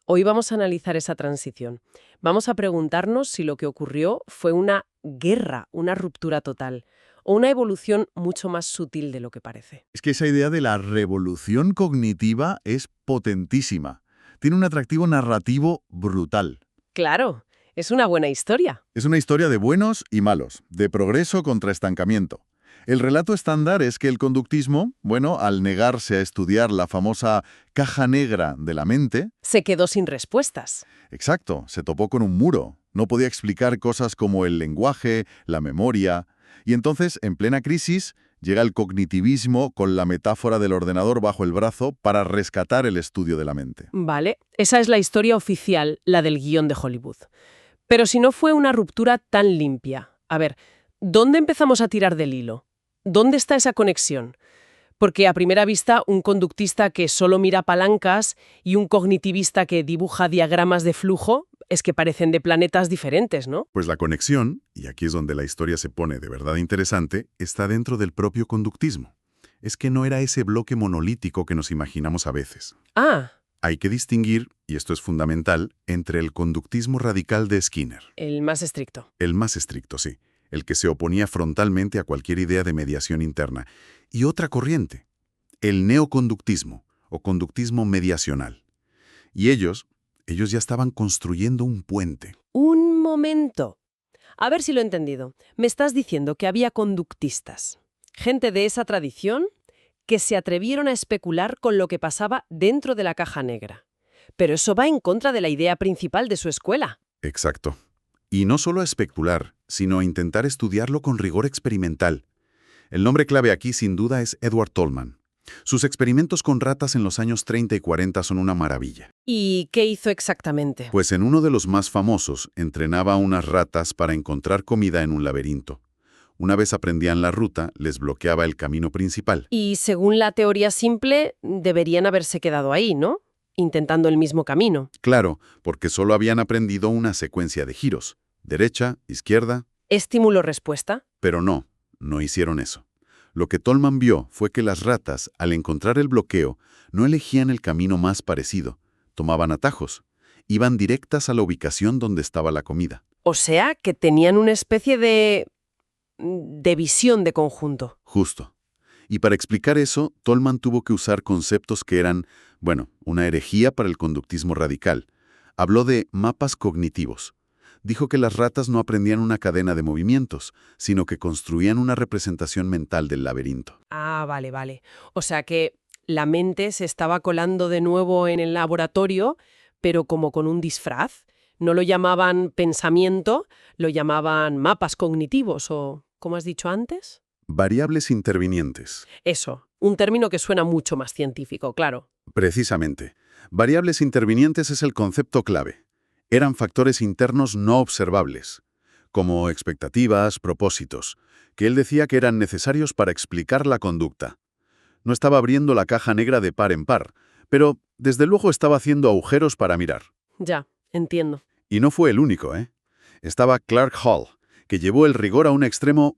Hoy vamos a analizar esa transición. Vamos a preguntarnos si lo que ocurrió fue una guerra, una ruptura total, o una evolución mucho más sutil de lo que parece. Es que esa idea de la revolución cognitiva es potentísima. Tiene un atractivo narrativo brutal. Claro, es una buena historia. Es una historia de buenos y malos, de progreso contra estancamiento. El relato estándar es que el conductismo, bueno, al negarse a estudiar la famosa caja negra de la mente, Se quedó sin respuestas. exacto, se topó con un muro. No podía explicar cosas como el lenguaje, la memoria. Y entonces, en plena crisis, llega el cognitivismo con la metáfora del ordenador bajo el brazo para rescatar el estudio de la mente. Vale, esa es la historia oficial, la del guión de Hollywood. Pero si no fue una ruptura tan limpia. A ver, ¿dónde empezamos a tirar del hilo? ¿Dónde está esa conexión? Porque a primera vista, un conductista que solo mira palancas y un cognitivista que dibuja diagramas de flujo es que parecen de planetas diferentes, ¿no? Pues la conexión, y aquí es donde la historia se pone de verdad interesante, está dentro del propio conductismo. Es que no era ese bloque monolítico que nos imaginamos a veces. Ah, Hay que distinguir, y esto es fundamental, entre el conductismo radical de Skinner, el más estricto. el más estricto, sí, el que se oponía frontalmente a cualquier idea de mediación interna, y otra corriente, el neoconductismo o conductismo mediacional. Y ellos ya estaban construyendo un puente. Un momento. A ver si lo he entendido. Me estás diciendo que había conductistas, gente de esa tradición, que se atrevieron a especular con lo que pasaba dentro de la caja negra. Pero eso va en contra de la idea principal de su escuela. Exacto. Y no solo a especular, sino a intentar estudiarlo con rigor experimental. El nombre clave aquí, sin duda, es Edward Tolman. Sus experimentos con ratas en los años 30 y 40 son una maravilla. ¿Y qué hizo exactamente? Pues en uno de los más famosos, entrenaba a unas ratas para encontrar comida en un laberinto. Una vez aprendían la ruta, les bloqueaba el camino principal. Y según la teoría simple, deberían haberse quedado ahí, ¿no? Intentando el mismo camino. Claro, porque solo habían aprendido una secuencia de giros. Derecha, izquierda, Estímulo-respuesta. pero no hicieron eso. Lo que Tolman vio fue que las ratas, al encontrar el bloqueo, no elegían el camino más parecido, tomaban atajos, iban directas a la ubicación donde estaba la comida. O sea, que tenían una especie de visión de conjunto. Justo. Y para explicar eso, Tolman tuvo que usar conceptos que eran, bueno, una herejía para el conductismo radical. Habló de mapas cognitivos. Dijo que las ratas no aprendían una cadena de movimientos, sino que construían una representación mental del laberinto. Ah, vale. O sea que la mente se estaba colando de nuevo en el laboratorio, pero como con un disfraz. No lo llamaban pensamiento, lo llamaban mapas cognitivos o, ¿cómo has dicho antes? Variables intervinientes. Eso, un término que suena mucho más científico, claro. Precisamente. Variables intervinientes es el concepto clave. Eran factores internos no observables, como expectativas, propósitos, que él decía que eran necesarios para explicar la conducta. No estaba abriendo la caja negra de par en par, pero desde luego estaba haciendo agujeros para mirar. Ya, entiendo. Y no fue el único, ¿eh? Estaba Clark Hall, que llevó el rigor a un extremo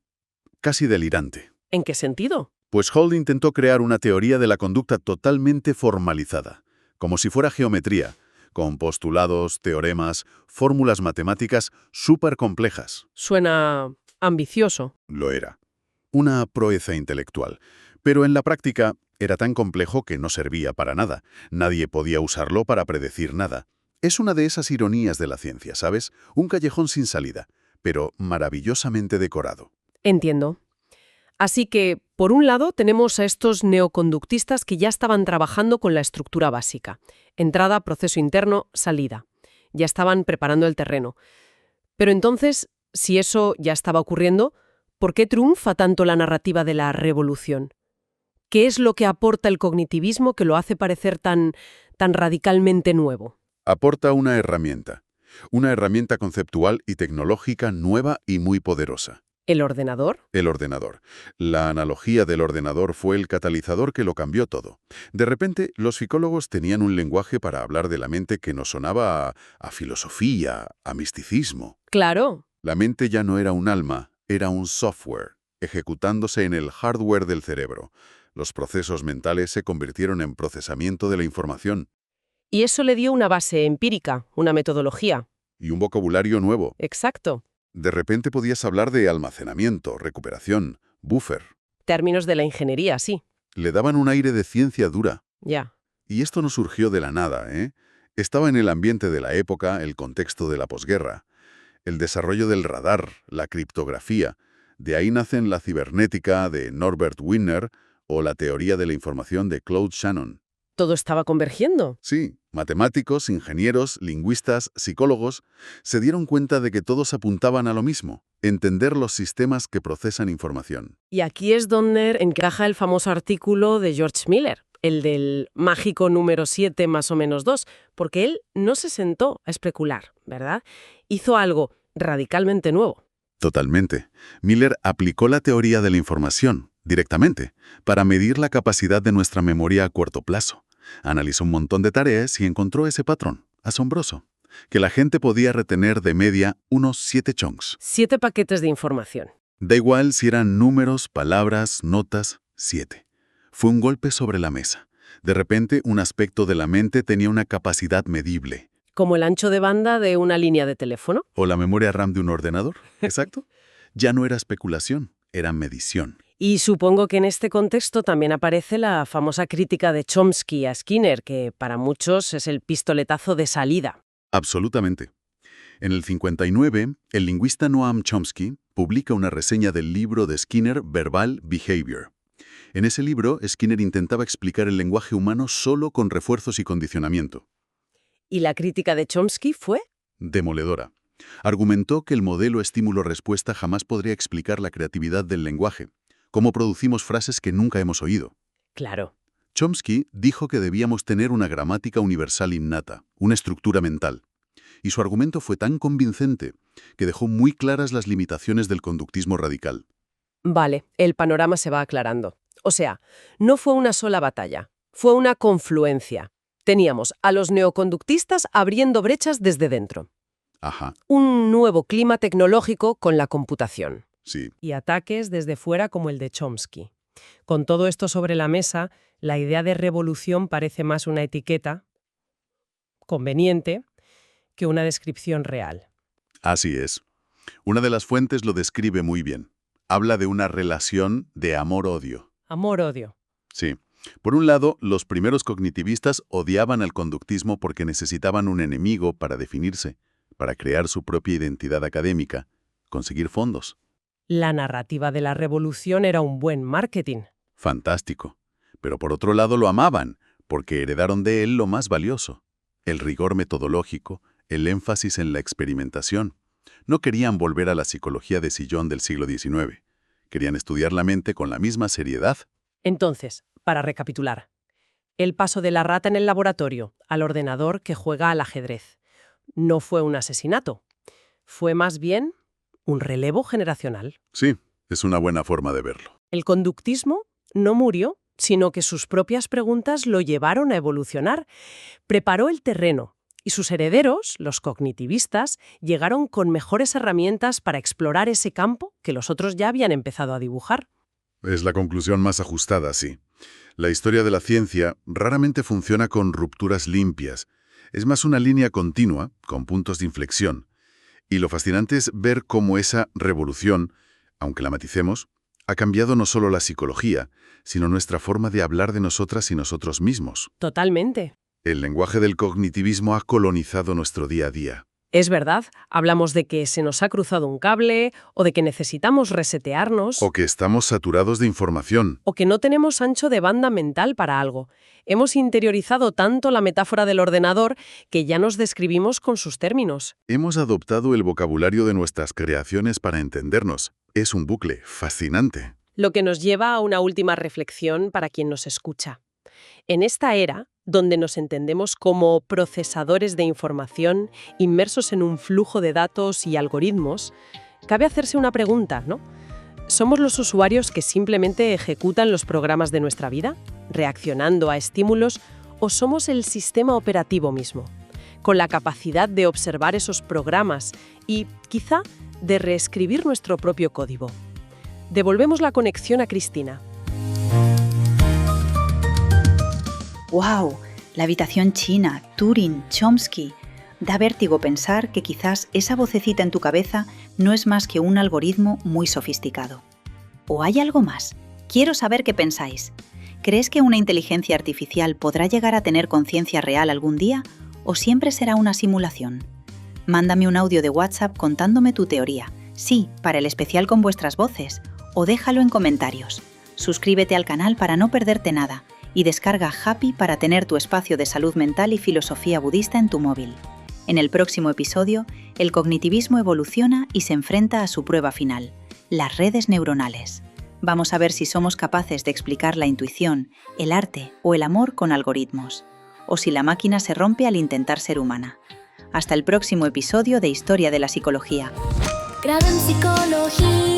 casi delirante. ¿En qué sentido? Pues Hall intentó crear una teoría de la conducta totalmente formalizada, como si fuera geometría, con postulados, teoremas, fórmulas matemáticas súper complejas. Suena ambicioso. Lo era. Una proeza intelectual. Pero en la práctica era tan complejo que no servía para nada. Nadie podía usarlo para predecir nada. Es una de esas ironías de la ciencia, ¿sabes? Un callejón sin salida, pero maravillosamente decorado. Entiendo. Así que, por un lado, tenemos a estos neoconductistas que ya estaban trabajando con la estructura básica. Entrada, proceso interno, salida. Ya estaban preparando el terreno. Pero entonces, si eso ya estaba ocurriendo, ¿por qué triunfa tanto la narrativa de la revolución? ¿Qué es lo que aporta el cognitivismo que lo hace parecer tan radicalmente nuevo? Aporta una herramienta conceptual y tecnológica nueva y muy poderosa. ¿El ordenador? El ordenador. La analogía del ordenador fue el catalizador que lo cambió todo. De repente, los psicólogos tenían un lenguaje para hablar de la mente que nos sonaba a filosofía, a misticismo. Claro. La mente ya no era un alma, era un software, ejecutándose en el hardware del cerebro. Los procesos mentales se convirtieron en procesamiento de la información. Y eso le dio una base empírica, una metodología. Y un vocabulario nuevo. Exacto. De repente podías hablar de almacenamiento, recuperación, buffer. Términos de la ingeniería, sí. Le daban un aire de ciencia dura. Ya. Y esto no surgió de la nada, ¿eh? Estaba en el ambiente de la época, el contexto de la posguerra. El desarrollo del radar, la criptografía. De ahí nacen la cibernética de Norbert Wiener o la teoría de la información de Claude Shannon. ¿Todo estaba convergiendo? Sí, matemáticos, ingenieros, lingüistas, psicólogos se dieron cuenta de que todos apuntaban a lo mismo, entender los sistemas que procesan información. Y aquí es donde encaja el famoso artículo de George Miller, el del mágico número 7 más o menos 2, porque él no se sentó a especular, ¿verdad? Hizo algo radicalmente nuevo. Totalmente. Miller aplicó la teoría de la información, directamente, para medir la capacidad de nuestra memoria a corto plazo. Analizó un montón de tareas y encontró ese patrón, asombroso, que la gente podía retener de media unos 7 chunks. 7 paquetes de información. Da igual si eran números, palabras, notas, 7. Fue un golpe sobre la mesa. De repente, un aspecto de la mente tenía una capacidad medible. Como el ancho de banda de una línea de teléfono. O la memoria RAM de un ordenador. Exacto. Ya no era especulación, era medición. Y supongo que en este contexto también aparece la famosa crítica de Chomsky a Skinner, que para muchos es el pistoletazo de salida. Absolutamente. En el 59, el lingüista Noam Chomsky publica una reseña del libro de Skinner, Verbal Behavior. En ese libro, Skinner intentaba explicar el lenguaje humano solo con refuerzos y condicionamiento. ¿Y la crítica de Chomsky fue? Demoledora. Argumentó que el modelo estímulo-respuesta jamás podría explicar la creatividad del lenguaje, cómo producimos frases que nunca hemos oído. Claro. Chomsky dijo que debíamos tener una gramática universal innata, una estructura mental. Y su argumento fue tan convincente que dejó muy claras las limitaciones del conductismo radical. Vale, el panorama se va aclarando. O sea, no fue una sola batalla, fue una confluencia. Teníamos a los neoconductistas abriendo brechas desde dentro. Ajá, Un nuevo clima tecnológico con la computación. sí. Y ataques desde fuera como el de Chomsky. Con todo esto sobre la mesa, la idea de revolución parece más una etiqueta conveniente que una descripción real. Así es. Una de las fuentes lo describe muy bien. Habla de una relación de amor-odio. Amor-odio. Sí. Por un lado, los primeros cognitivistas odiaban al conductismo porque necesitaban un enemigo para definirse, para crear su propia identidad académica, conseguir fondos. La narrativa de la revolución era un buen marketing. Fantástico. Pero por otro lado lo amaban, porque heredaron de él lo más valioso: el rigor metodológico, el énfasis en la experimentación. No querían volver a la psicología de sillón del siglo XIX. Querían estudiar la mente con la misma seriedad. Entonces, para recapitular, el paso de la rata en el laboratorio al ordenador que juega al ajedrez no fue un asesinato, fue más bien un relevo generacional. Sí, es una buena forma de verlo. El conductismo no murió, sino que sus propias preguntas lo llevaron a evolucionar. Preparó el terreno y sus herederos, los cognitivistas, llegaron con mejores herramientas para explorar ese campo que los otros ya habían empezado a dibujar. Es la conclusión más ajustada, sí. La historia de la ciencia raramente funciona con rupturas limpias. Es más una línea continua, con puntos de inflexión. Y lo fascinante es ver cómo esa revolución, aunque la maticemos, ha cambiado no solo la psicología, sino nuestra forma de hablar de nosotras y nosotros mismos. Totalmente. El lenguaje del cognitivismo ha colonizado nuestro día a día. Es verdad, hablamos de que se nos ha cruzado un cable, o de que necesitamos resetearnos, O que estamos saturados de información. o que no tenemos ancho de banda mental para algo. Hemos interiorizado tanto la metáfora del ordenador que ya nos describimos con sus términos. Hemos adoptado el vocabulario de nuestras creaciones para entendernos. Es un bucle fascinante. Lo que nos lleva a una última reflexión para quien nos escucha. En esta era, donde nos entendemos como procesadores de información, inmersos en un flujo de datos y algoritmos, cabe hacerse una pregunta, ¿no? ¿Somos los usuarios que simplemente ejecutan los programas de nuestra vida, reaccionando a estímulos, o somos el sistema operativo mismo, con la capacidad de observar esos programas y, quizá, de reescribir nuestro propio código? Devolvemos la conexión a Cristina. ¡Wow! La habitación china, Turing, Chomsky. Da vértigo pensar que quizás esa vocecita en tu cabeza no es más que un algoritmo muy sofisticado. ¿O hay algo más? Quiero saber qué pensáis. ¿Crees que una inteligencia artificial podrá llegar a tener conciencia real algún día o siempre será una simulación? Mándame un audio de WhatsApp contándome tu teoría. Sí, para el especial con vuestras voces, o déjalo en comentarios. Suscríbete al canal para no perderte nada y descarga Happy para tener tu espacio de salud mental y filosofía budista en tu móvil. En el próximo episodio, el cognitivismo evoluciona y se enfrenta a su prueba final, las redes neuronales. Vamos a ver si somos capaces de explicar la intuición, el arte o el amor con algoritmos, o si la máquina se rompe al intentar ser humana. Hasta el próximo episodio de Historia de la Psicología. Grado en psicología.